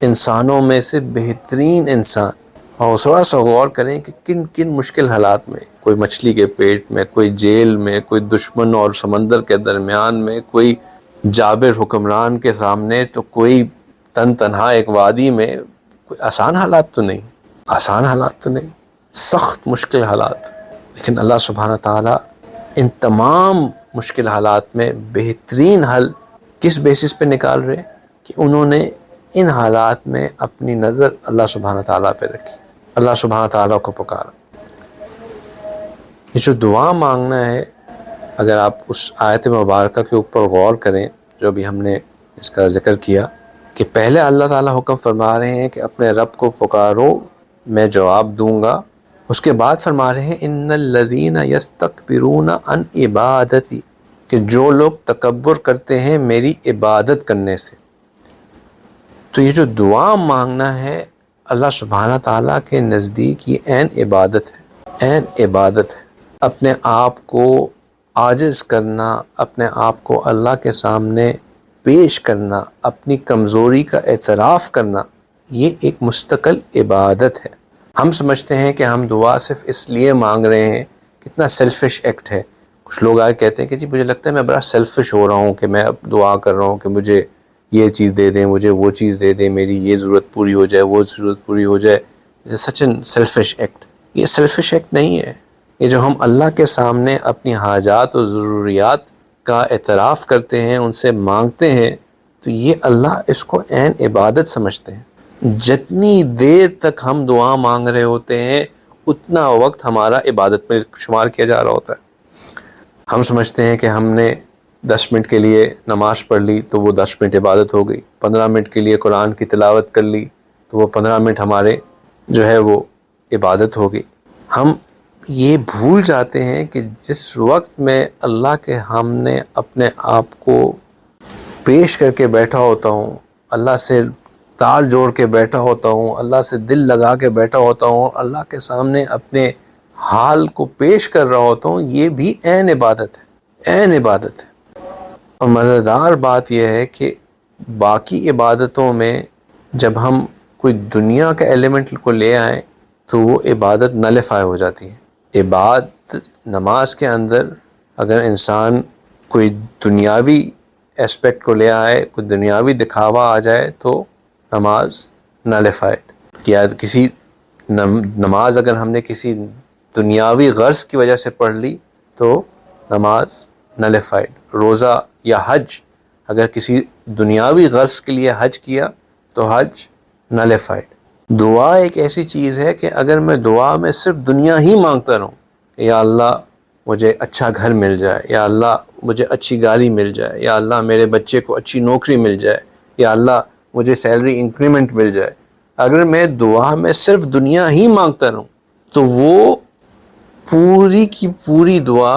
انسانوں میں سے بہترین انسان۔ اور تھوڑا سا غور کریں کہ کن کن مشکل حالات میں، کوئی مچھلی کے پیٹ میں، کوئی جیل میں، کوئی دشمن اور سمندر کے درمیان میں، کوئی جابر حکمران کے سامنے، تو کوئی تنہا ایک وادی میں، کوئی آسان حالات تو نہیں، سخت مشکل حالات۔ لیکن اللہ سبحانہ تعالیٰ ان تمام مشکل حالات میں بہترین حل کس بیسس پہ نکال رہے کہ انہوں نے ان حالات میں اپنی نظر اللہ سبحانہ تعالیٰ پہ رکھی، اللہ سبحانہ تعالیٰ کو پکارا۔ یہ جو دعا مانگنا ہے، اگر آپ اس آیت مبارکہ کے اوپر غور کریں جو بھی ہم نے اس کا ذکر کیا، کہ پہلے اللہ تعالیٰ حکم فرما رہے ہیں کہ اپنے رب کو پکارو، میں جواب دوں گا۔ اس کے بعد فرما رہے ہیں ان الذین یستکبرون عن عبادتی، کہ جو لوگ تکبر کرتے ہیں میری عبادت کرنے سے۔ تو یہ جو دعا مانگنا ہے اللہ سبحانہ تعالیٰ کے نزدیک یہ عین عبادت ہے، اپنے آپ کو عاجز کرنا، اپنے آپ کو اللہ کے سامنے پیش کرنا، اپنی کمزوری کا اعتراف کرنا، یہ ایک مستقل عبادت ہے۔ ہم سمجھتے ہیں کہ ہم دعا صرف اس لیے مانگ رہے ہیں، کتنا سیلفش ایکٹ ہے۔ کچھ لوگ آئے کہتے ہیں کہ جی مجھے لگتا ہے میں بڑا سیلفش ہو رہا ہوں کہ میں اب دعا کر رہا ہوں کہ مجھے یہ چیز دے دیں، مجھے وہ چیز دے دیں، میری یہ ضرورت پوری ہو جائے، وہ ضرورت پوری ہو جائے۔ Such an selfish act. یہ سیلفش ایکٹ نہیں ہے۔ یہ جو ہم اللہ کے سامنے اپنی حاجات اور ضروریات کا اعتراف کرتے ہیں، ان سے مانگتے ہیں، تو یہ اللہ اس کو عین عبادت سمجھتے ہیں۔ جتنی دیر تک ہم دعا مانگ رہے ہوتے ہیں اتنا وقت ہمارا عبادت میں شمار کیا جا رہا ہوتا ہے۔ ہم سمجھتے ہیں کہ ہم نے 10 منٹ کے لیے نماز پڑھ لی تو وہ 10 منٹ عبادت ہو گئی، 15 منٹ کے لیے قرآن کی تلاوت کر لی تو وہ 15 منٹ ہمارے جو ہے وہ عبادت ہو گئی۔ ہم یہ بھول جاتے ہیں کہ جس وقت میں اللہ کے سامنے اپنے آپ کو پیش کر کے بیٹھا ہوتا ہوں، اللہ سے تار جوڑ کے بیٹھا ہوتا ہوں، اللہ سے دل لگا کے بیٹھا ہوتا ہوں، اللہ کے سامنے اپنے حال کو پیش کر رہا ہوتا ہوں، یہ بھی عین عبادت ہے۔ اور مزیدار بات یہ ہے کہ باقی عبادتوں میں جب ہم کوئی دنیا کا ایلیمنٹ کو لے آئیں تو وہ عبادت نلیفائی ہو جاتی ہے۔ نماز کے اندر اگر انسان کوئی دنیاوی اسپیکٹ کو لے آئے، کوئی دنیاوی دکھاوا آ جائے تو نماز نلیفائڈ۔ یا کسی نماز اگر ہم نے کسی دنیاوی غرض کی وجہ سے پڑھ لی تو نماز نلیفائڈ۔ روزہ یا حج اگر کسی دنیاوی غرض کے لیے حج کیا تو حج نلیفائڈ۔ دعا ایک ایسی چیز ہے کہ اگر میں دعا میں صرف دنیا ہی مانگتا رہوں کہ یا اللہ مجھے اچھا گھر مل جائے، یا اللہ مجھے اچھی گاڑی مل جائے، یا اللہ میرے بچے کو اچھی نوکری مل جائے، یا اللہ مجھے سیلری انکریمنٹ مل جائے، اگر میں دعا میں صرف دنیا ہی مانگتا رہوں تو وہ پوری کی پوری دعا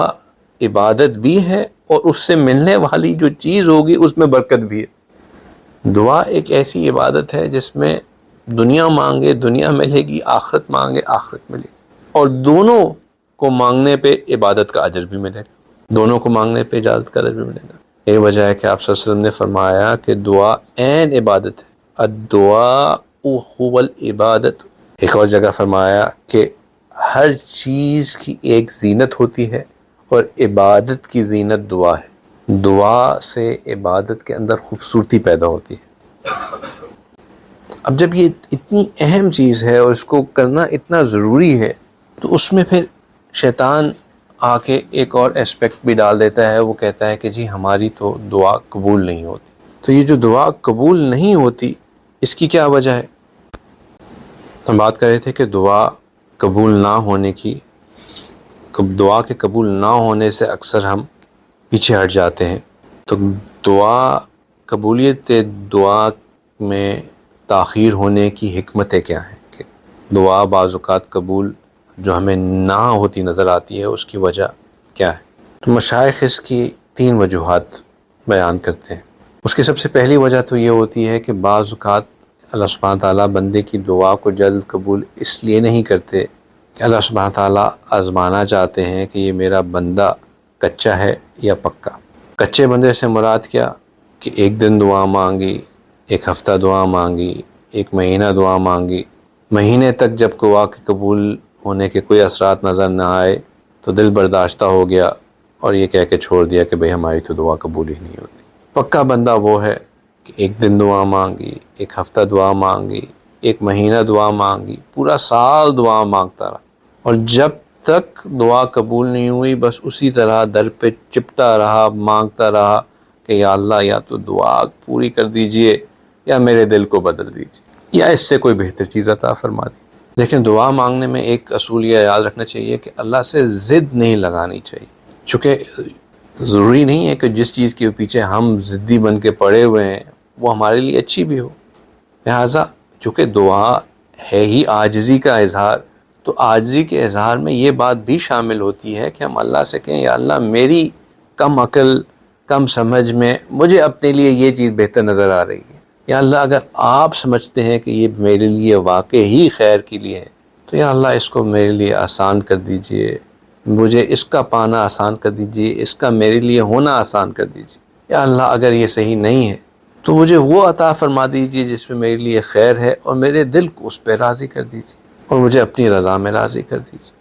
عبادت بھی ہے اور اس سے ملنے والی جو چیز ہوگی اس میں برکت بھی ہے۔ دعا ایک ایسی عبادت ہے جس میں دنیا مانگے دنیا ملے گی، آخرت مانگے آخرت ملے گی، اور دونوں کو مانگنے پہ عبادت کا اجر بھی ملے گا، دونوں کو مانگنے پہ عبادت کا اجر بھی ملے گا۔ یہ وجہ ہے کہ آپ صلی اللہ علیہ وسلم نے فرمایا کہ دعا عین عبادت ہے، الدعاء هو العبادت۔ ایک اور جگہ فرمایا کہ ہر چیز کی ایک زینت ہوتی ہے اور عبادت کی زینت دعا ہے۔ دعا سے عبادت کے اندر خوبصورتی پیدا ہوتی ہے۔ اب جب یہ اتنی اہم چیز ہے اور اس کو کرنا اتنا ضروری ہے تو اس میں پھر شیطان آ کے ایک اور اسپیکٹ بھی ڈال دیتا ہے، وہ کہتا ہے کہ جی ہماری تو دعا قبول نہیں ہوتی۔ تو یہ جو دعا قبول نہیں ہوتی اس کی کیا وجہ ہے؟ ہم بات کر رہے تھے کہ دعا قبول نہ ہونے کی، دعا کے قبول نہ ہونے سے اکثر ہم پیچھے ہٹ جاتے ہیں۔ تو دعا، قبولیت دعا میں تاخیر ہونے کی حکمتیں کیا ہیں، کہ دعا بعض اوقات قبول جو ہمیں نہ ہوتی نظر آتی ہے اس کی وجہ کیا ہے؟ تو مشائخ اس کی 3 وجوہات بیان کرتے ہیں۔ اس کی سب سے پہلی وجہ تو یہ ہوتی ہے کہ بعض اوقات اللہ سبحانہ تعالیٰ بندے کی دعا کو جلد قبول اس لیے نہیں کرتے کہ اللہ سبحانہ تعالیٰ آزمانا چاہتے ہیں کہ یہ میرا بندہ کچا ہے یا پکا۔ کچے بندے سے مراد کیا، کہ ایک دن دعا مانگی، ایک ہفتہ دعا مانگی، ایک مہینہ دعا مانگی، مہینے تک جب دعا کے قبول ہونے کے کوئی اثرات نظر نہ آئے تو دل برداشتہ ہو گیا اور یہ کہہ کے چھوڑ دیا کہ بھئی ہماری تو دعا قبول ہی نہیں ہوتی۔ پکا بندہ وہ ہے کہ ایک دن دعا مانگی، ایک ہفتہ دعا مانگی، ایک مہینہ دعا مانگی، پورا سال دعا مانگتا رہا، اور جب تک دعا قبول نہیں ہوئی بس اسی طرح در پہ چپٹا رہا، مانگتا رہا کہ یا اللہ یا تو دعا پوری کر دیجئے یا میرے دل کو بدل دیجئے، یا اس سے کوئی بہتر چیز عطا فرما دیجئے۔ لیکن دعا مانگنے میں ایک اصول یہ یاد رکھنا چاہیے کہ اللہ سے ضد نہیں لگانی چاہیے، چونکہ ضروری نہیں ہے کہ جس چیز کے پیچھے ہم ضدی بن کے پڑے ہوئے ہیں وہ ہمارے لیے اچھی بھی ہو۔ لہٰذا چونکہ دعا ہے ہی عاجزی کا اظہار، تو عاجزی کے اظہار میں یہ بات بھی شامل ہوتی ہے کہ ہم اللہ سے کہیں یا اللہ میری کم عقل، کم سمجھ میں مجھے اپنے لیے یہ چیز بہتر نظر آ رہی ہے، یا اللہ اگر آپ سمجھتے ہیں کہ یہ میرے لیے واقع ہی خیر کے لیے ہے تو یا اللہ اس کو میرے لیے آسان کر دیجئے، مجھے اس کا پانا آسان کر دیجئے، اس کا میرے لیے ہونا آسان کر دیجئے۔ یا اللہ اگر یہ صحیح نہیں ہے تو مجھے وہ عطا فرما دیجئے جس میں میرے لیے خیر ہے، اور میرے دل کو اس پہ راضی کر دیجئے اور مجھے اپنی رضا میں راضی کر دیجئے۔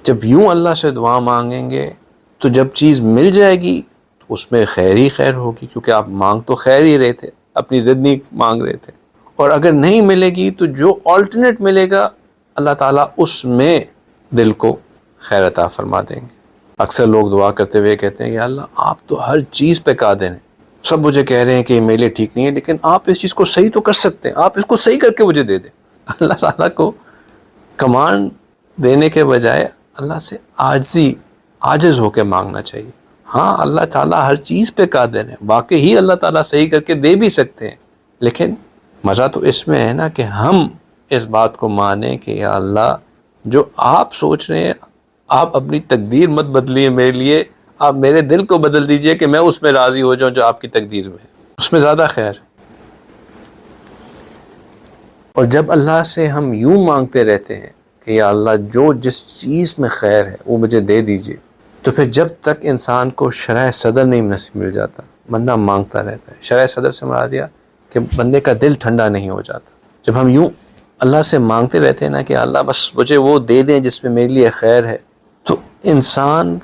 جب یوں اللہ سے دعا مانگیں گے تو جب چیز مل جائے گی تو اس میں خیر ہی خیر ہوگی، کیونکہ آپ مانگ تو خیر ہی رہے تھے، اپنی ضد نہیں مانگ رہے تھے۔ اور اگر نہیں ملے گی تو جو آلٹرنیٹ ملے گا اللہ تعالیٰ اس میں دل کو خیر عطا فرما دیں گے۔ اکثر لوگ دعا کرتے ہوئے کہتے ہیں کہ اللہ آپ تو ہر چیز پہ قادر ہیں، سب مجھے کہہ رہے ہیں کہ یہ میرے لیے ٹھیک نہیں ہے، لیکن آپ اس چیز کو صحیح تو کر سکتے ہیں، آپ اس کو صحیح کر کے مجھے دے دیں۔ اللہ تعالیٰ کو کمانڈ دینے کے بجائے اللہ سے عاجز ہو کے مانگنا چاہیے۔ ہاں اللہ تعالیٰ ہر چیز پہ قادر ہے، واقعی ہی اللہ تعالیٰ صحیح کر کے دے بھی سکتے ہیں، لیکن مزہ تو اس میں ہے نا کہ ہم اس بات کو مانیں کہ یا اللہ جو آپ سوچ رہے ہیں، آپ اپنی تقدیر مت بدلیے میرے لیے، آپ میرے دل کو بدل دیجئے کہ میں اس میں راضی ہو جاؤں جو آپ کی تقدیر میں ہے، اس میں زیادہ خیر ہے۔ اور جب اللہ سے ہم یوں مانگتے رہتے ہیں کہ یا اللہ جو جس چیز میں خیر ہے وہ مجھے دے دیجئے، تو پھر جب تک انسان کو شرح صدر نہیں نصیب مل جاتا بندہ مانگتا رہتا ہے۔ شرح صدر سے مراد یہ کہ بندے کا دل ٹھنڈا نہیں ہو جاتا۔ جب ہم یوں اللہ سے مانگتے رہتے ہیں نا کہ اللہ بس مجھے وہ دے دیں جس میں میرے لیے خیر ہے، تو انسان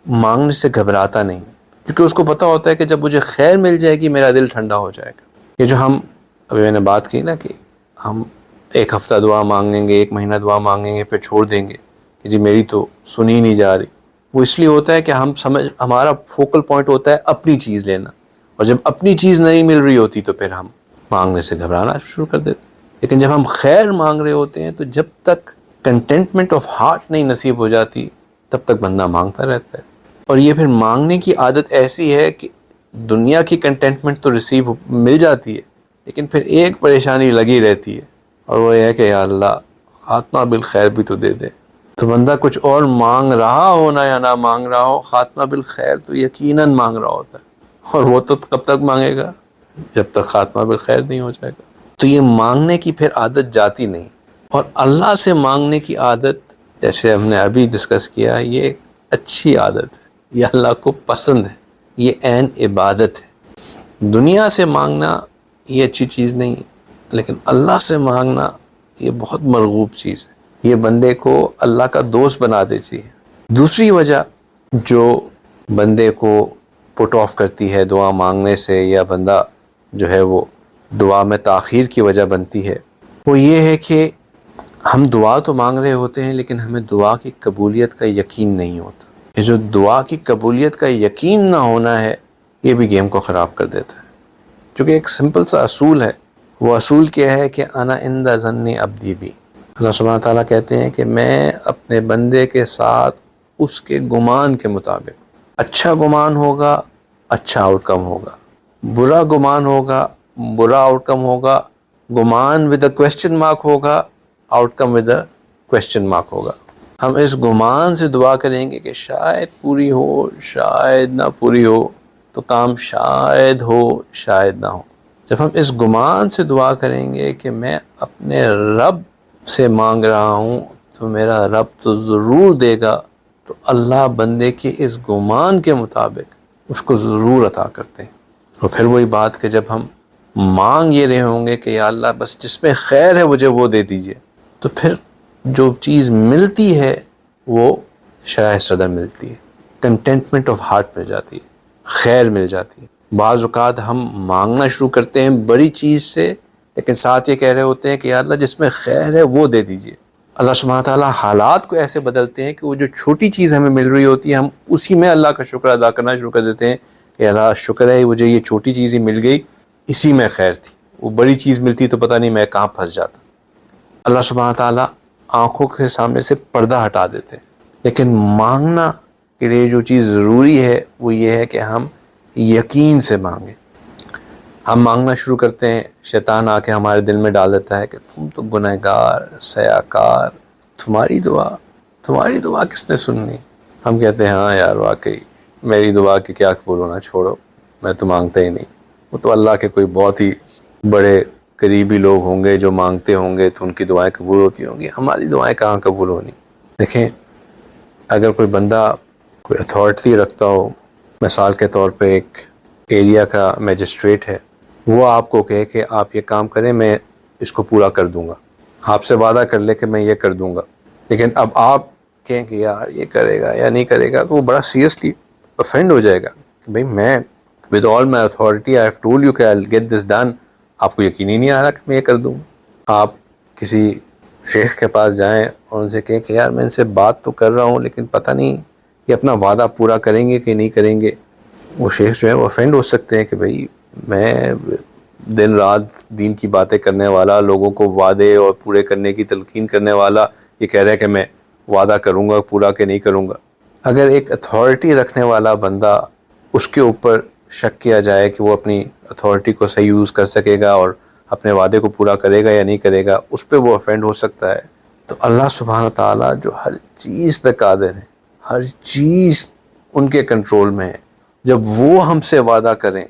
مانگنے سے گھبراتا نہیں، کیونکہ اس کو پتہ ہوتا ہے کہ جب مجھے خیر مل جائے گی میرا دل ٹھنڈا ہو جائے گا۔ یہ جو ہم ابھی میں نے بات کی نا کہ ہم ایک ہفتہ دعا مانگیں گے، ایک مہینہ دعا مانگیں گے، پھر چھوڑ دیں گے کہ جی میری تو سنی نہیں جا رہی، وہ اس لیے ہوتا ہے کہ ہمارا فوکل پوائنٹ ہوتا ہے اپنی چیز لینا، اور جب اپنی چیز نہیں مل رہی ہوتی تو پھر ہم مانگنے سے گھبرانا شروع کر دیتے۔ لیکن جب ہم خیر مانگ رہے ہوتے ہیں تو جب تک کنٹینٹمنٹ آف ہارٹ نہیں نصیب ہو جاتی تب تک بندہ مانگتا رہتا ہے۔ اور یہ پھر مانگنے کی عادت ایسی ہے کہ دنیا کی کنٹینٹمنٹ تو ریسیو مل جاتی ہے، لیکن پھر ایک پریشانی لگی رہتی ہے، اور وہ یہ ہے کہ یا اللہ خاتمہ بالخیر بھی تو دے دے۔ تو بندہ کچھ اور مانگ رہا ہونا یا نہ مانگ رہا ہو، خاتمہ بالخیر تو یقیناً مانگ رہا ہوتا ہے، اور وہ تو کب تک مانگے گا جب تک خاتمہ بالخیر نہیں ہو جائے گا۔ تو یہ مانگنے کی پھر عادت جاتی نہیں، اور اللہ سے مانگنے کی عادت جیسے ہم نے ابھی ڈسکس کیا یہ ایک اچھی عادت ہے، یہ اللہ کو پسند ہے، یہ عین عبادت ہے۔ دنیا سے مانگنا یہ اچھی چیز نہیں ہے، لیکن اللہ سے مانگنا یہ بہت مرغوب چیز ہے، یہ بندے کو اللہ کا دوست بنا دیتی ہے۔ دوسری وجہ جو بندے کو پٹ آف کرتی ہے دعا مانگنے سے، یا بندہ جو ہے وہ دعا میں تاخیر کی وجہ بنتی ہے، وہ یہ ہے کہ ہم دعا تو مانگ رہے ہوتے ہیں لیکن ہمیں دعا کی قبولیت کا یقین نہیں ہوتا۔ یہ جو دعا کی قبولیت کا یقین نہ ہونا ہے یہ بھی گیم کو خراب کر دیتا ہے، کیونکہ ایک سمپل سا اصول ہے، وہ اصول کیا ہے کہ انا عند ظن عبدی بی، اللہ سبحانہ تعالیٰ کہتے ہیں کہ میں اپنے بندے کے ساتھ اس کے گمان کے مطابق، اچھا گمان ہوگا اچھا آؤٹ کم ہوگا، برا گمان ہوگا برا آؤٹ کم ہوگا، گمان ود اے کویسچن مارک ہوگا، out come with a question mark ہوگا۔ ہم اس گمان سے دعا کریں گے کہ شاید پوری ہو شاید نہ پوری ہو، تو کام شاید ہو شاید نہ ہو۔ جب ہم اس گمان سے دعا کریں گے کہ میں اپنے رب سے مانگ رہا ہوں تو میرا رب تو ضرور دے گا، تو اللہ بندے کے اس گمان کے مطابق اس کو ضرور عطا کرتے ہیں۔ اور پھر وہی بات کہ جب ہم مانگ یہ رہے ہوں گے کہ یا اللہ بس جس میں خیر ہے مجھے وہ دے دیجئے، تو پھر جو چیز ملتی ہے وہ شرح صدر ملتی ہے، کنٹینٹمنٹ آف ہارٹ مل جاتی ہے، خیر مل جاتی ہے۔ بعض اوقات ہم مانگنا شروع کرتے ہیں بڑی چیز سے، لیکن ساتھ یہ کہہ رہے ہوتے ہیں کہ یا اللہ جس میں خیر ہے وہ دے دیجئے۔ اللہ سبحانہ تعالیٰ حالات کو ایسے بدلتے ہیں کہ وہ جو چھوٹی چیز ہمیں مل رہی ہوتی ہے ہم اسی میں اللہ کا شکر ادا کرنا شروع کر دیتے ہیں کہ اللہ شکر ہے مجھے یہ چھوٹی چیز ہی مل گئی، اسی میں خیر تھی، وہ بڑی چیز ملتی تو پتہ نہیں میں کہاں پھنس جاتا۔ اللہ سبحانہ تعالیٰ آنکھوں کے سامنے سے پردہ ہٹا دیتے ہیں، لیکن مانگنا کے لیے جو چیز ضروری ہے وہ یہ ہے کہ ہم یقین سے مانگیں۔ ہم مانگنا شروع کرتے ہیں، شیطان آ کے ہمارے دل میں ڈال دیتا ہے کہ تم تو گنہگار سیاکار، تمہاری دعا کس نے سننی؟ ہم کہتے ہیں ہاں یار واقعی میری دعا کی کیا قبول ہونا، چھوڑو میں تو مانگتا ہی نہیں، وہ تو اللہ کے کوئی بہت ہی بڑے قریبی لوگ ہوں گے جو مانگتے ہوں گے تو ان کی دعائیں قبول ہوتی ہوں گی، ہماری دعائیں کہاں قبول ہونی۔ دیکھیں اگر کوئی بندہ کوئی اتھارٹی رکھتا ہو، مثال کے طور پہ ایک ایریا کا میجسٹریٹ ہے، وہ آپ کو کہے کہ آپ یہ کام کریں میں اس کو پورا کر دوں گا، آپ سے وعدہ کر لے کہ میں یہ کر دوں گا، لیکن اب آپ کہیں کہ یار یہ کرے گا یا نہیں کرے گا، تو وہ بڑا سیریسلی افینڈ ہو جائے گا کہ بھئی میں with all my authority I have told you کہ آئی ول گیٹ دس ڈن، آپ کو یقین ہی نہیں آ رہا کہ میں یہ کر دوں گا۔ آپ کسی شیخ کے پاس جائیں اور ان سے کہیں کہ یار میں ان سے بات تو کر رہا ہوں لیکن پتہ نہیں یہ اپنا وعدہ پورا کریں گے کہ نہیں کریں گے، وہ شیخ جو ہے وہ افینڈ ہو سکتے ہیں کہ بھئی میں دن رات دین کی باتیں کرنے والا، لوگوں کو وعدے اور پورے کرنے کی تلقین کرنے والا، یہ کہہ رہا ہے کہ میں وعدہ کروں گا پورا کہ نہیں کروں گا۔ اگر ایک اتھارٹی رکھنے والا بندہ اس کے اوپر شک کیا جائے کہ وہ اپنی اتھارٹی کو صحیح یوز کر سکے گا اور اپنے وعدے کو پورا کرے گا یا نہیں کرے گا، اس پہ وہ افینڈ ہو سکتا ہے۔ تو اللہ سبحانہ تعالیٰ جو ہر چیز پہ قادر ہے، ہر چیز ان کے کنٹرول میں ہے، جب وہ ہم سے وعدہ کریں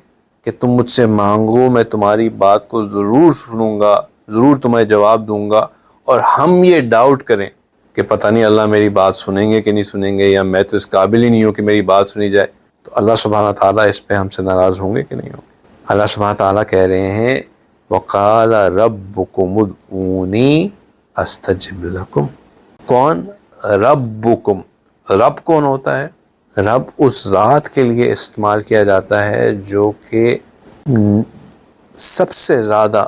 کہ تم مجھ سے مانگو میں تمہاری بات کو ضرور سنوں گا، ضرور تمہیں جواب دوں گا، اور ہم یہ ڈاؤٹ کریں کہ پتہ نہیں اللہ میری بات سنیں گے کہ نہیں سنیں گے، یا میں تو اس قابل ہی نہیں ہوں کہ میری بات سنی جائے، تو اللہ سبحانہ تعالیٰ اس پہ ہم سے ناراض ہوں گے کہ نہیں ہوں گے؟ اللہ سبحانہ تعالیٰ کہہ رہے ہیں وَقَالَ رَبُّكُمُ ادْعُونِي أَسْتَجِبْ لَكُمْ۔ کون؟ ربکم۔ رب کون ہوتا ہے؟ رب اس ذات کے لیے استعمال کیا جاتا ہے جو کہ سب سے زیادہ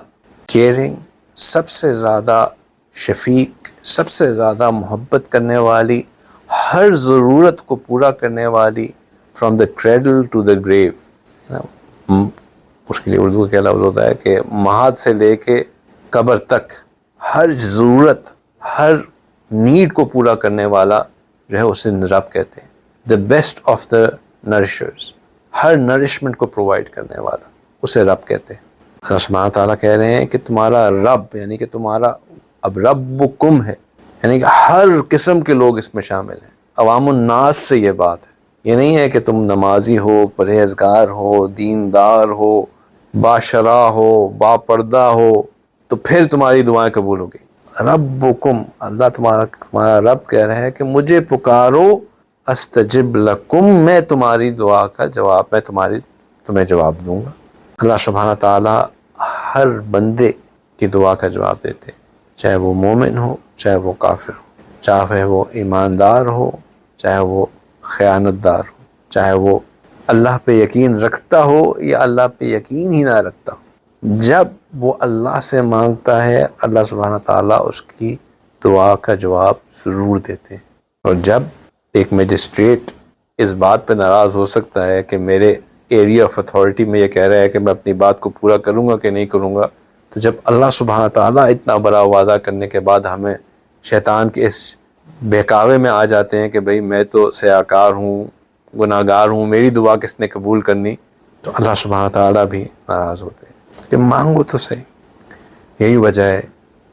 کیئرنگ، سب سے زیادہ شفیق، سب سے زیادہ محبت کرنے والی، ہر ضرورت کو پورا کرنے والی، from the cradle to the grave. اس کے لیے اردو کا کیا لفظ ہوتا ہے کہ مہد سے لے کے قبر تک ہر ضرورت، ہر نیڈ کو پورا کرنے والا جو ہے اسے رب کہتے ہیں۔ The best of the nurturers, ہر نرشمنٹ کو پرووائڈ کرنے والا اسے رب کہتے ہیں۔ اللہ سبحانہ تعالیٰ کہہ رہے ہیں کہ تمہارا رب، یعنی کہ تمہارا اب ربکم ہے، یعنی کہ ہر قسم کے لوگ اس میں شامل ہیں، عوام الناس سے یہ بات ہے۔ یہ نہیں ہے کہ تم نمازی ہو، پرہیزگار ہو، دیندار ہو، باشرع ہو، با پردہ ہو تو پھر تمہاری دعائیں قبول ہو گئی۔ ربکم، اللہ تمہارا رب کہہ رہا ہے کہ مجھے پکارو، استجب لکم، میں تمہاری دعا کا جواب، میں تمہیں جواب دوں گا۔ اللہ سبحانہ تعالیٰ ہر بندے کی دعا کا جواب دیتے ہیں، چاہے وہ مومن ہو، چاہے وہ کافر ہو، چاہے وہ ایماندار ہو، چاہے وہ خیانت دار ہو، چاہے وہ اللہ پہ یقین رکھتا ہو یا اللہ پہ یقین ہی نہ رکھتا ہو۔ جب وہ اللہ سے مانگتا ہے اللہ سبحانہ تعالیٰ اس کی دعا کا جواب ضرور دیتے ہیں۔ اور جب ایک میجسٹریٹ اس بات پہ ناراض ہو سکتا ہے کہ میرے ایریا آف اتھارٹی میں یہ کہہ رہا ہے کہ میں اپنی بات کو پورا کروں گا کہ نہیں کروں گا، تو جب اللہ سبحانہ تعالیٰ اتنا بڑا وعدہ کرنے کے بعد ہمیں شیطان کے اس بہکاوے میں آ جاتے ہیں کہ بھئی میں تو سیاکار ہوں، گناہ گار ہوں، میری دعا کس نے قبول کرنی، تو اللہ سبحانہ تعالیٰ بھی ناراض ہوتے ہیں کہ مانگو تو صحیح۔ یہی وجہ ہے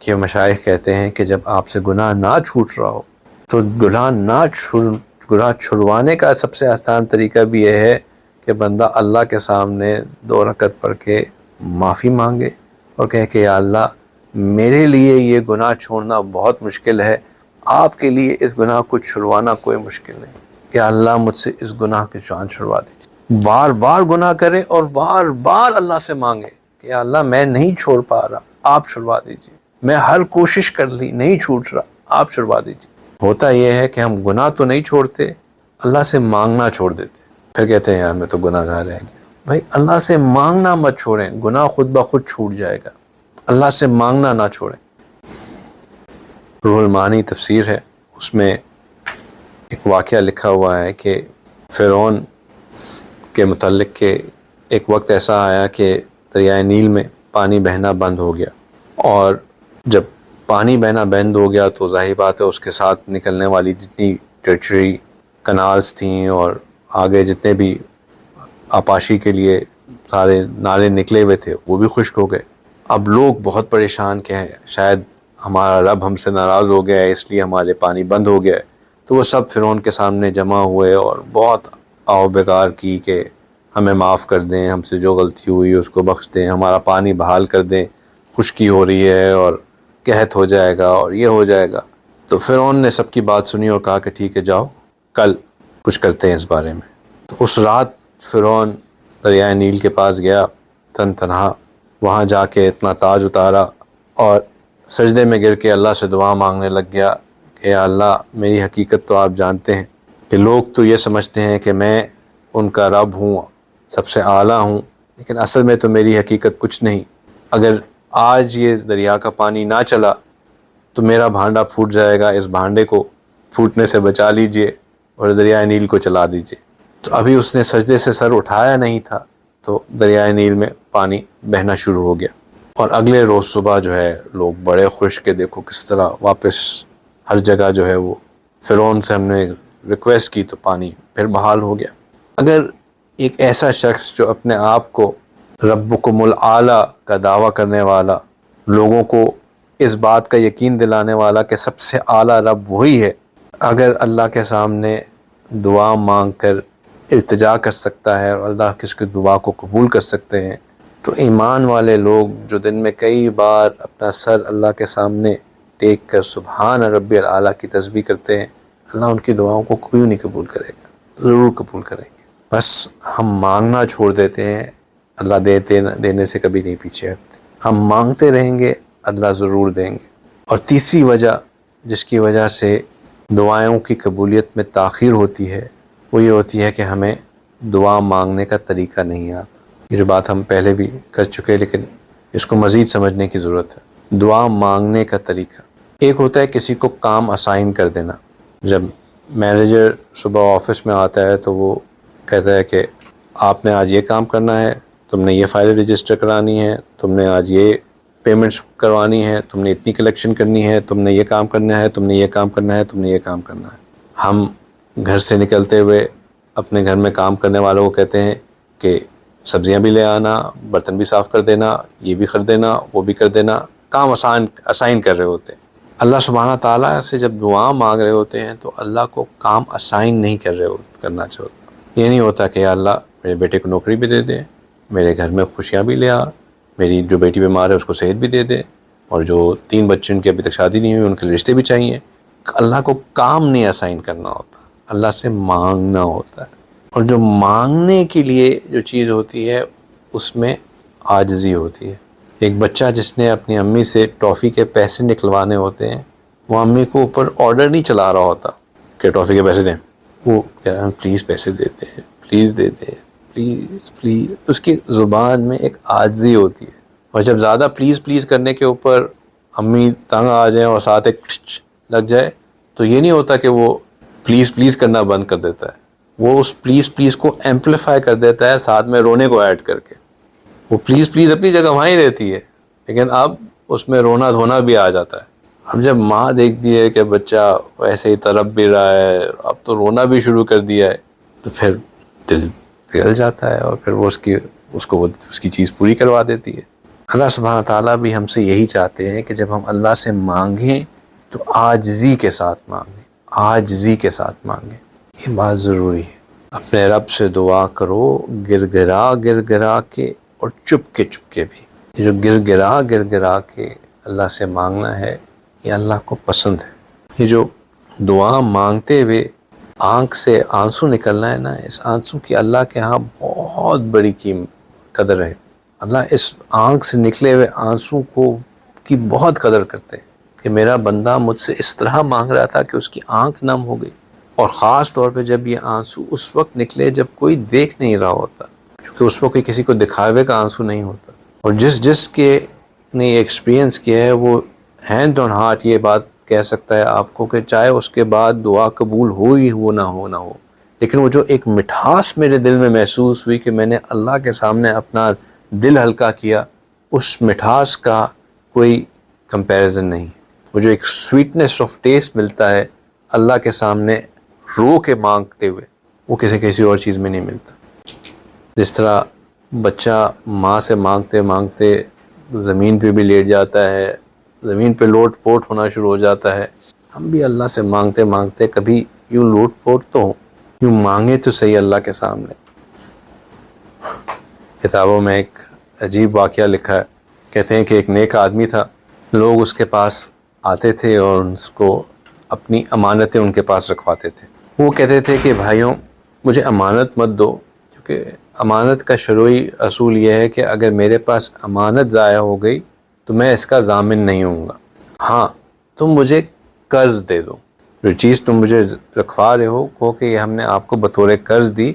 کہ مشائخ کہتے ہیں کہ جب آپ سے گناہ نہ چھوٹ رہا ہو تو گناہ چھڑوانے کا سب سے آسان طریقہ بھی یہ ہے کہ بندہ اللہ کے سامنے 2 رکعت پڑھ کے معافی مانگے اور کہے کہ یا اللہ میرے لیے یہ گناہ چھوڑنا بہت مشکل ہے، آپ کے لیے اس گناہ کو چھڑوانا کوئی مشکل نہیں، یا اللہ مجھ سے اس گناہ کی جان چھڑوا دیجیے۔ بار بار گناہ کرے اور بار بار اللہ سے مانگے کہ یا اللہ میں نہیں چھوڑ پا رہا، آپ چھڑوا دیجیے، میں ہر کوشش کر لی نہیں چھوٹ رہا، آپ چھڑوا دیجیے۔ ہوتا یہ ہے کہ ہم گناہ تو نہیں چھوڑتے، اللہ سے مانگنا چھوڑ دیتے، پھر کہتے ہیں یار میں تو گناہ گار رہ گیا۔ بھائی اللہ سے مانگنا مت چھوڑیں، گناہ خود بخود چھوٹ جائے گا، اللہ سے مانگنا نہ چھوڑیں۔ روح المعانی تفسیر ہے، اس میں ایک واقعہ لکھا ہوا ہے کہ فرعون کے متعلق کہ ایک وقت ایسا آیا کہ دریائے نیل میں پانی بہنا بند ہو گیا، اور جب پانی بہنا بند ہو گیا تو ظاہر بات ہے اس کے ساتھ نکلنے والی جتنی ٹریچری کنالز تھیں اور آگے جتنے بھی آپاشی کے لیے سارے نالے نکلے ہوئے تھے وہ بھی خشک ہو گئے۔ اب لوگ بہت پریشان کہ شاید ہمارا رب ہم سے ناراض ہو گیا ہے اس لیے ہمارے پانی بند ہو گیا ہے، تو وہ سب فرعون کے سامنے جمع ہوئے اور بہت آؤ بگار کی کہ ہمیں معاف کر دیں، ہم سے جو غلطی ہوئی اس کو بخش دیں، ہمارا پانی بحال کر دیں، خشکی ہو رہی ہے اور قحط ہو جائے گا اور یہ ہو جائے گا۔ تو فرعون نے سب کی بات سنی اور کہا کہ ٹھیک ہے جاؤ کل کچھ کرتے ہیں اس بارے میں۔ تو اس رات فرعون دریائے نیل کے پاس گیا تن تنہا، وہاں جا کے اپنا تاج اتارا اور سجدے میں گر کے اللہ سے دعا مانگنے لگ گیا کہ یا اللہ میری حقیقت تو آپ جانتے ہیں کہ لوگ تو یہ سمجھتے ہیں کہ میں ان کا رب ہوں، سب سے اعلیٰ ہوں، لیکن اصل میں تو میری حقیقت کچھ نہیں۔ اگر آج یہ دریا کا پانی نہ چلا تو میرا بھانڈا پھوٹ جائے گا، اس بھانڈے کو پھوٹنے سے بچا لیجئے اور دریائے نیل کو چلا دیجئے۔ تو ابھی اس نے سجدے سے سر اٹھایا نہیں تھا تو دریائے نیل میں پانی بہنا شروع ہو گیا، اور اگلے روز صبح جو ہے لوگ بڑے خوش کہ دیکھو کس طرح واپس ہر جگہ جو ہے وہ فرعون سے ہم نے ریکویسٹ کی تو پانی پھر بحال ہو گیا۔ اگر ایک ایسا شخص جو اپنے آپ کو ربکم الاعلیٰ کا دعویٰ کرنے والا، لوگوں کو اس بات کا یقین دلانے والا کہ سب سے اعلیٰ رب وہی ہے، اگر اللہ کے سامنے دعا مانگ کر التجا کر سکتا ہے اور اللہ کس کی دعا کو قبول کر سکتے ہیں، تو ایمان والے لوگ جو دن میں کئی بار اپنا سر اللہ کے سامنے ٹیک کر سبحان ربی الاعلیٰ کی تسبیح کرتے ہیں، اللہ ان کی دعاؤں کو کیوں نہیں قبول کرے گا، ضرور قبول کریں گے۔ بس ہم مانگنا چھوڑ دیتے ہیں، اللہ دینے سے کبھی نہیں پیچھے ہٹتے، ہم مانگتے رہیں گے اللہ ضرور دیں گے۔ اور تیسری وجہ جس کی وجہ سے دعاؤں کی قبولیت میں تاخیر ہوتی ہے وہ یہ ہوتی ہے کہ ہمیں دعا مانگنے کا طریقہ نہیں آتا۔ یہ جو بات ہم پہلے بھی کر چکے لیکن اس کو مزید سمجھنے کی ضرورت ہے۔ دعا مانگنے کا طریقہ ایک ہوتا ہے کسی کو کام اسائن کر دینا۔ جب مینیجر صبح آفس میں آتا ہے تو وہ کہتا ہے کہ آپ نے آج یہ کام کرنا ہے، تم نے یہ فائل رجسٹر کرانی ہے، تم نے آج یہ پیمنٹس کروانی ہے، تم نے اتنی کلیکشن کرنی ہے، تم نے یہ کام کرنا ہے، تم نے یہ کام کرنا ہے، تم نے یہ کام کرنا ہے۔ ہم گھر سے نکلتے ہوئے اپنے گھر میں کام کرنے والوں کو کہتے ہیں کہ سبزیاں بھی لے آنا، برتن بھی صاف کر دینا، یہ بھی کر دینا، وہ بھی کر دینا، کام اسائن کر رہے ہوتے ہیں۔ اللہ سبحانہ تعالیٰ سے جب دعا مانگ رہے ہوتے ہیں تو اللہ کو کام اسائن نہیں کرنا چاہتا۔ یہ نہیں ہوتا کہ یا اللہ میرے بیٹے کو نوکری بھی دے دے، میرے گھر میں خوشیاں بھی لے آ، میری جو بیٹی بیمار ہے اس کو صحت بھی دے دے، اور جو 3 بچے ان کی ابھی تک شادی نہیں ہوئی ان کے لیے رشتے بھی چاہیے۔ اللہ کو کام نہیں اسائن کرنا ہوتا، اللہ سے مانگنا ہوتا ہے۔ اور جو مانگنے کے لیے جو چیز ہوتی ہے اس میں عاجزی ہوتی ہے۔ ایک بچہ جس نے اپنی امی سے ٹافی کے پیسے نکلوانے ہوتے ہیں، وہ امی کو اوپر آرڈر نہیں چلا رہا ہوتا کہ ٹافی کے پیسے دیں، وہ پلیز پیسے دیتے ہیں، پلیز دے دیں، پلیز پلیز۔ اس کی زبان میں ایک عاجزی ہوتی ہے، اور جب زیادہ پلیز پلیز کرنے کے اوپر امی تنگ آ جائیں اور ساتھ ایک لگ جائے تو یہ نہیں ہوتا کہ وہ پلیز پلیز کرنا بند کر دیتا ہے، وہ اس پلیز پلیز کو ایمپلیفائی کر دیتا ہے ساتھ میں رونے کو ایڈ کر کے۔ وہ پلیز پلیز اپنی جگہ وہاں ہی رہتی ہے لیکن اب اس میں رونا دھونا بھی آ جاتا ہے۔ اب جب ماں دیکھتی ہے کہ بچہ ویسے ہی تڑپ بھی رہا ہے، اب تو رونا بھی شروع کر دیا ہے، تو پھر دل پگھل جاتا ہے اور پھر وہ اس کی چیز پوری کروا دیتی ہے۔ اللہ سبحانہ تعالیٰ بھی ہم سے یہی چاہتے ہیں کہ جب ہم اللہ سے مانگیں تو عاجزی کے ساتھ مانگیں، عاجزی کے ساتھ مانگیں، یہ بات ضروری ہے۔ اپنے رب سے دعا کرو گر گرا کے اور چپ کے بھی۔ یہ جو گر گرا کے اللہ سے مانگنا ہے یہ اللہ کو پسند ہے۔ یہ جو دعا مانگتے ہوئے آنکھ سے آنسو نکلنا ہے نا، اس آنسو کی اللہ کے ہاں بہت بڑی قدر ہے۔ اللہ اس آنکھ سے نکلے ہوئے آنسو کی بہت قدر کرتے ہیں کہ میرا بندہ مجھ سے اس طرح مانگ رہا تھا کہ اس کی آنکھ نم ہو گئی۔ اور خاص طور پہ جب یہ آنسو اس وقت نکلے جب کوئی دیکھ نہیں رہا ہوتا، کیونکہ اس وقت کسی کو دکھاوے کا آنسو نہیں ہوتا۔ اور جس کے نے یہ ایکسپیرینس کیا ہے وہ ہینڈ آن ہارٹ یہ بات کہہ سکتا ہے آپ کو کہ چاہے اس کے بعد دعا قبول نہ ہو، لیکن وہ جو ایک مٹھاس میرے دل میں محسوس ہوئی کہ میں نے اللہ کے سامنے اپنا دل ہلکا کیا، اس مٹھاس کا کوئی کمپیریزن نہیں۔ وہ جو ایک سویٹنس آف ٹیسٹ ملتا ہے اللہ کے سامنے رو کے مانگتے ہوئے، وہ کسی اور چیز میں نہیں ملتا۔ جس طرح بچہ ماں سے مانگتے مانگتے زمین پہ بھی لیٹ جاتا ہے، زمین پہ لوٹ پوٹ ہونا شروع ہو جاتا ہے، ہم بھی اللہ سے مانگتے مانگتے کبھی یوں لوٹ پوٹ تو ہوں، یوں مانگے تو صحیح اللہ کے سامنے۔ کتابوں میں ایک عجیب واقعہ لکھا ہے، کہتے ہیں کہ ایک نیک آدمی تھا، لوگ اس کے پاس آتے تھے اور اس کو اپنی امانتیں ان کے پاس رکھواتے تھے۔ وہ کہتے تھے کہ بھائیوں مجھے امانت مت دو، کیونکہ امانت کا شرعی اصول یہ ہے کہ اگر میرے پاس امانت ضائع ہو گئی تو میں اس کا ضامن نہیں ہوں گا، ہاں تم مجھے قرض دے دو، جو چیز تم مجھے رکھوا رہے ہو کہو کہ یہ ہم نے آپ کو بطور قرض دی،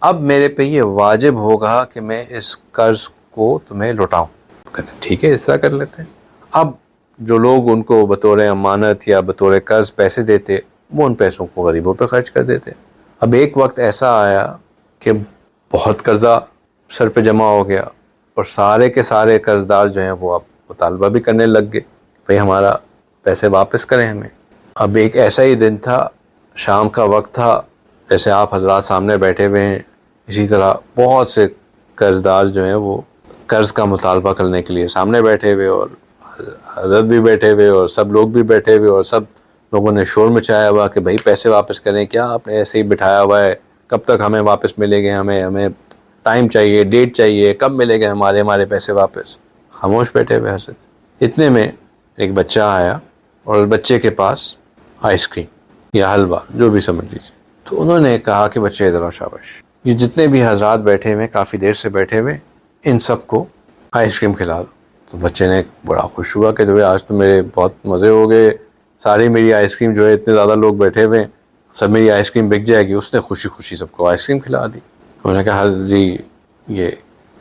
اب میرے پہ یہ واجب ہوگا کہ میں اس قرض کو تمہیں لوٹاؤں۔ کہتے ٹھیک ہے اس طرح کر لیتے ہیں۔ اب جو لوگ ان کو بطور امانت یا بطور قرض پیسے دیتے وہ ان پیسوں کو غریبوں پہ خرچ کر دیتے۔ اب ایک وقت ایسا آیا کہ بہت قرضہ سر پہ جمع ہو گیا اور سارے کے سارے قرض دار جو ہیں وہ اب مطالبہ بھی کرنے لگ گئے بھئی ہمارا پیسے واپس کریں ہمیں۔ اب ایک ایسا ہی دن تھا، شام کا وقت تھا، جیسے آپ حضرات سامنے بیٹھے ہوئے ہیں، اسی طرح بہت سے قرض دار جو ہیں وہ قرض کا مطالبہ کرنے کے لیے سامنے بیٹھے ہوئے، اور حضرت بھی بیٹھے ہوئے اور سب لوگ بھی بیٹھے ہوئے، اور سب لوگوں نے شور مچایا ہوا کہ بھائی پیسے واپس کریں، کیا آپ نے ایسے ہی بٹھایا ہوا ہے، کب تک ہمیں واپس ملے گے، ہمیں ٹائم چاہیے، ڈیٹ چاہیے، کب ملے گے ہمارے پیسے واپس۔ خاموش بیٹھے ہوئے حضرت۔ اتنے میں ایک بچہ آیا اور بچے کے پاس آئس کریم یا حلوہ جو بھی سمجھ لیجیے، تو انہوں نے کہا کہ بچے ادھر آؤ، شاباش، یہ جتنے بھی حضرات بیٹھے ہوئے کافی دیر سے بیٹھے ہوئے ان سب کو آئس کریم کھلا دو۔ تو بچے نے بڑا خوش ہوا کہ جو آج تو میرے بہت مزے ہو گئے، ساری میری آئس کریم جو ہے اتنے زیادہ لوگ بیٹھے ہوئے سب میری آئس کریم بک جائے گی۔ اس نے خوشی خوشی سب کو آئس کریم کھلا دی۔ انہوں نے کہا حضرت جی یہ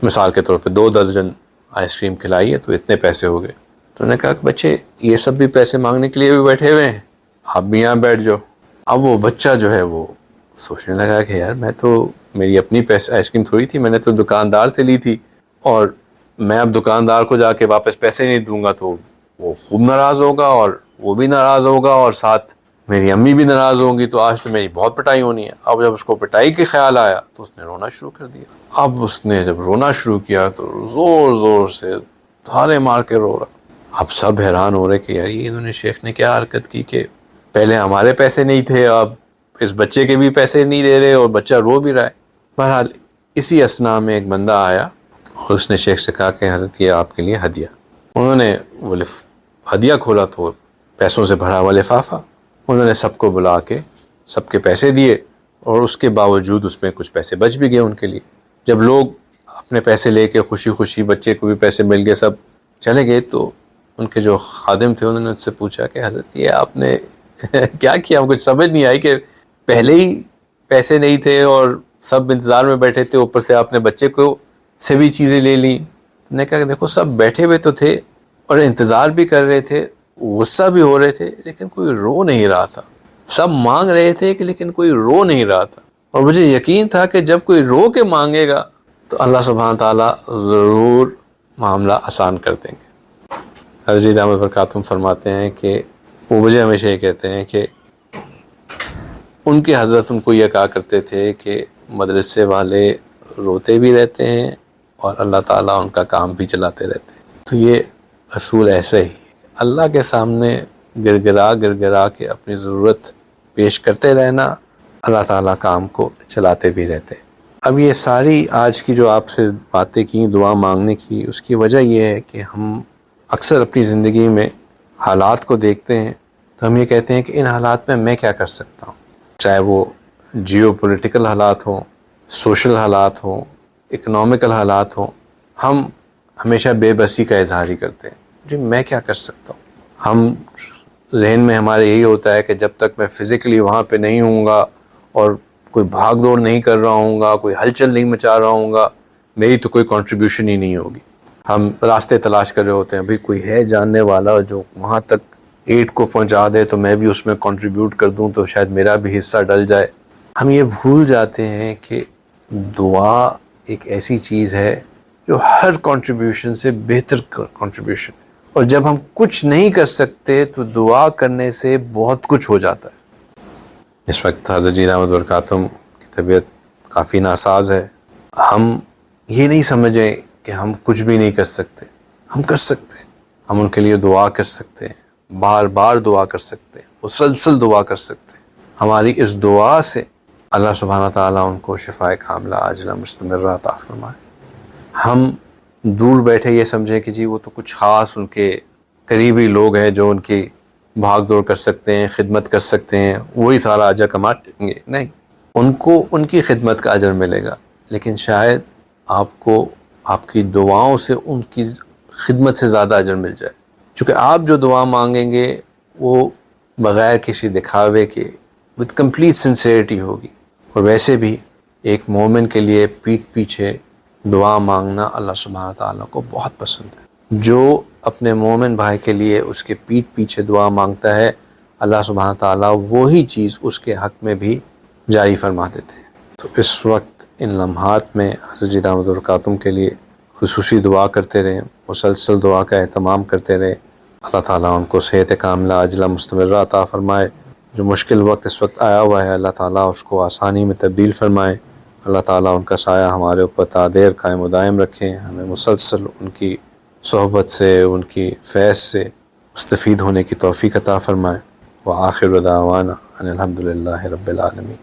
مثال کے طور پہ 2 درجن آئس کریم کھلائیے تو اتنے پیسے ہو گئے۔ تو انہوں نے کہا کہ بچے یہ سب بھی پیسے مانگنے کے لیے بھی بیٹھے ہوئے ہیں، آپ بھی یہاں بیٹھ جاؤ۔ اب وہ بچہ جو ہے وہ سوچنے لگا کہ یار میں تو میری اپنی پیسے آئس کریم تھوڑی تھی، میں نے تو دکاندار سے لی تھی، اور میں اب دکاندار کو جا کے واپس پیسے نہیں دوں گا تو وہ خوب ناراض ہوگا اور وہ بھی ناراض ہوگا اور ساتھ میری امی بھی ناراض ہوں گی، تو آج تو میری بہت پٹائی ہونی ہے۔ اب جب اس کو پٹائی کے خیال آیا تو اس نے رونا شروع کر دیا۔ اب اس نے جب رونا شروع کیا تو زور زور سے دھارے مار کے رو رہا۔ اب سب حیران ہو رہے کہ یار یہ انہوں نے شیخ نے کیا حرکت کی کہ پہلے ہمارے پیسے نہیں تھے، اب اس بچے کے بھی پیسے نہیں دے رہے اور بچہ رو بھی رہا ہے۔ بہرحال اسی اثنا میں ایک بندہ آیا اور اس نے شیخ سے کہا کہ حضرت یہ آپ کے لیے ہدیہ۔ انہوں نے وہ ہدیہ کھولا تو پیسوں سے بھرا ہوا لفافہ، انہوں نے سب کو بلا کے سب کے پیسے دیے، اور اس کے باوجود اس میں کچھ پیسے بچ بھی گئے ان کے لیے۔ جب لوگ اپنے پیسے لے کے خوشی خوشی بچے کو بھی پیسے مل گئے سب چلے گئے، تو ان کے جو خادم تھے انہوں نے ان سے پوچھا کہ حضرت یہ آپ نے کیا کیا؟ ہم کچھ سمجھ نہیں آئی کہ پہلے ہی پیسے نہیں تھے اور سب انتظار میں بیٹھے تھے، اوپر سے آپ نے بچے کو سے بھی چیزیں لے لیں۔ نے کہا کہ دیکھو سب بیٹھے ہوئے تو تھے اور انتظار بھی کر رہے تھے، غصہ بھی ہو رہے تھے، لیکن کوئی رو نہیں رہا تھا۔ سب مانگ رہے تھے کہ لیکن کوئی رو نہیں رہا تھا، اور مجھے یقین تھا کہ جب کوئی رو کے مانگے گا تو اللہ سبحانہ تعالیٰ ضرور معاملہ آسان کر دیں گے۔ حضرت دامت برکاتہم فرماتے ہیں کہ وہ مجھے ہمیشہ یہ کہتے ہیں کہ ان کے حضرت ان کو یہ کہا کرتے تھے کہ مدرسے والے روتے بھی رہتے ہیں اور اللہ تعالیٰ ان کا کام بھی چلاتے رہتے ہیں. تو یہ اصول ایسے ہی اللہ کے سامنے گڑ گڑا کے اپنی ضرورت پیش کرتے رہنا، اللہ تعالیٰ کام کو چلاتے بھی رہتے. اب یہ ساری آج کی جو آپ سے باتیں کی دعا مانگنے کی، اس کی وجہ یہ ہے کہ ہم اکثر اپنی زندگی میں حالات کو دیکھتے ہیں تو ہم یہ کہتے ہیں کہ ان حالات میں کیا کر سکتا ہوں، چاہے وہ جیو پولیٹیکل حالات ہوں، سوشل حالات ہوں، اکنامیکل حالات ہوں. ہم ہمیشہ بے بسی کا اظہار ہی کرتے ہیں، جی میں کیا کر سکتا ہوں. ہم ذہن میں ہمارے یہی ہوتا ہے کہ جب تک میں فزیکلی وہاں پہ نہیں ہوں گا اور کوئی بھاگ دوڑ نہیں کر رہا ہوں گا، کوئی ہلچل نہیں مچا رہا ہوں گا، میری تو کوئی کنٹریبیوشن ہی نہیں ہوگی. ہم راستے تلاش کر رہے ہوتے ہیں، بھئی کوئی ہے جاننے والا جو وہاں تک ایڈ کو پہنچا دے تو میں بھی اس میں کنٹریبیوٹ کر دوں تو شاید میرا بھی حصہ ڈل جائے. ہم یہ بھول جاتے ہیں کہ دعا ایک ایسی چیز ہے جو ہر کنٹریبیوشن سے بہتر کنٹریبیوشن، اور جب ہم کچھ نہیں کر سکتے تو دعا کرنے سے بہت کچھ ہو جاتا ہے. اس وقت حضرت جی دامت برکاتہم کی طبیعت کافی ناساز ہے. ہم یہ نہیں سمجھیں کہ ہم کچھ بھی نہیں کر سکتے، ہم کر سکتے ہیں. ہم ان کے لیے دعا کر سکتے ہیں، بار بار دعا کر سکتے ہیں، مسلسل دعا کر سکتے ہیں. ہماری اس دعا سے اللہ سبحانہ تعالیٰ ان کو شفائے کاملہ عاجلہ مستمرہ عطا فرمائے. ہم دور بیٹھے یہ سمجھیں کہ جی وہ تو کچھ خاص ان کے قریبی لوگ ہیں جو ان کی بھاگ دوڑ کر سکتے ہیں، خدمت کر سکتے ہیں، وہی سارا اجر کما لیں گے. نہیں، ان کو ان کی خدمت کا اجر ملے گا، لیکن شاید آپ کو آپ کی دعاؤں سے ان کی خدمت سے زیادہ اجر مل جائے، کیونکہ آپ جو دعا مانگیں گے وہ بغیر کسی دکھاوے کے وتھ کمپلیٹ سنسیئرٹی ہوگی. اور ویسے بھی ایک مومن کے لیے پیٹھ پیچھے دعا مانگنا اللہ سبحانہ تعالیٰ کو بہت پسند ہے. جو اپنے مومن بھائی کے لیے اس کے پیٹھ پیچھے دعا مانگتا ہے، اللہ سبحانہ تعالیٰ وہی چیز اس کے حق میں بھی جاری فرما دیتے ہیں. تو اس وقت ان لمحات میں حضرت جی دامت برکاتہم کے لیے خصوصی دعا کرتے رہیں، مسلسل دعا کا اہتمام کرتے رہیں. اللہ تعالیٰ ان کو صحت کاملہ عاجلہ مستمرہ عطا فرمائے. جو مشکل وقت اس وقت آیا ہوا ہے، اللہ تعالیٰ اس کو آسانی میں تبدیل فرمائے. اللہ تعالیٰ ان کا سایہ ہمارے اوپر تا دیر قائم و دائم رکھیں. ہمیں مسلسل ان کی صحبت سے، ان کی فیض سے مستفید ہونے کی توفیق عطا فرمائے. وآخر دعوانا ان الحمد للہ رب العالمین.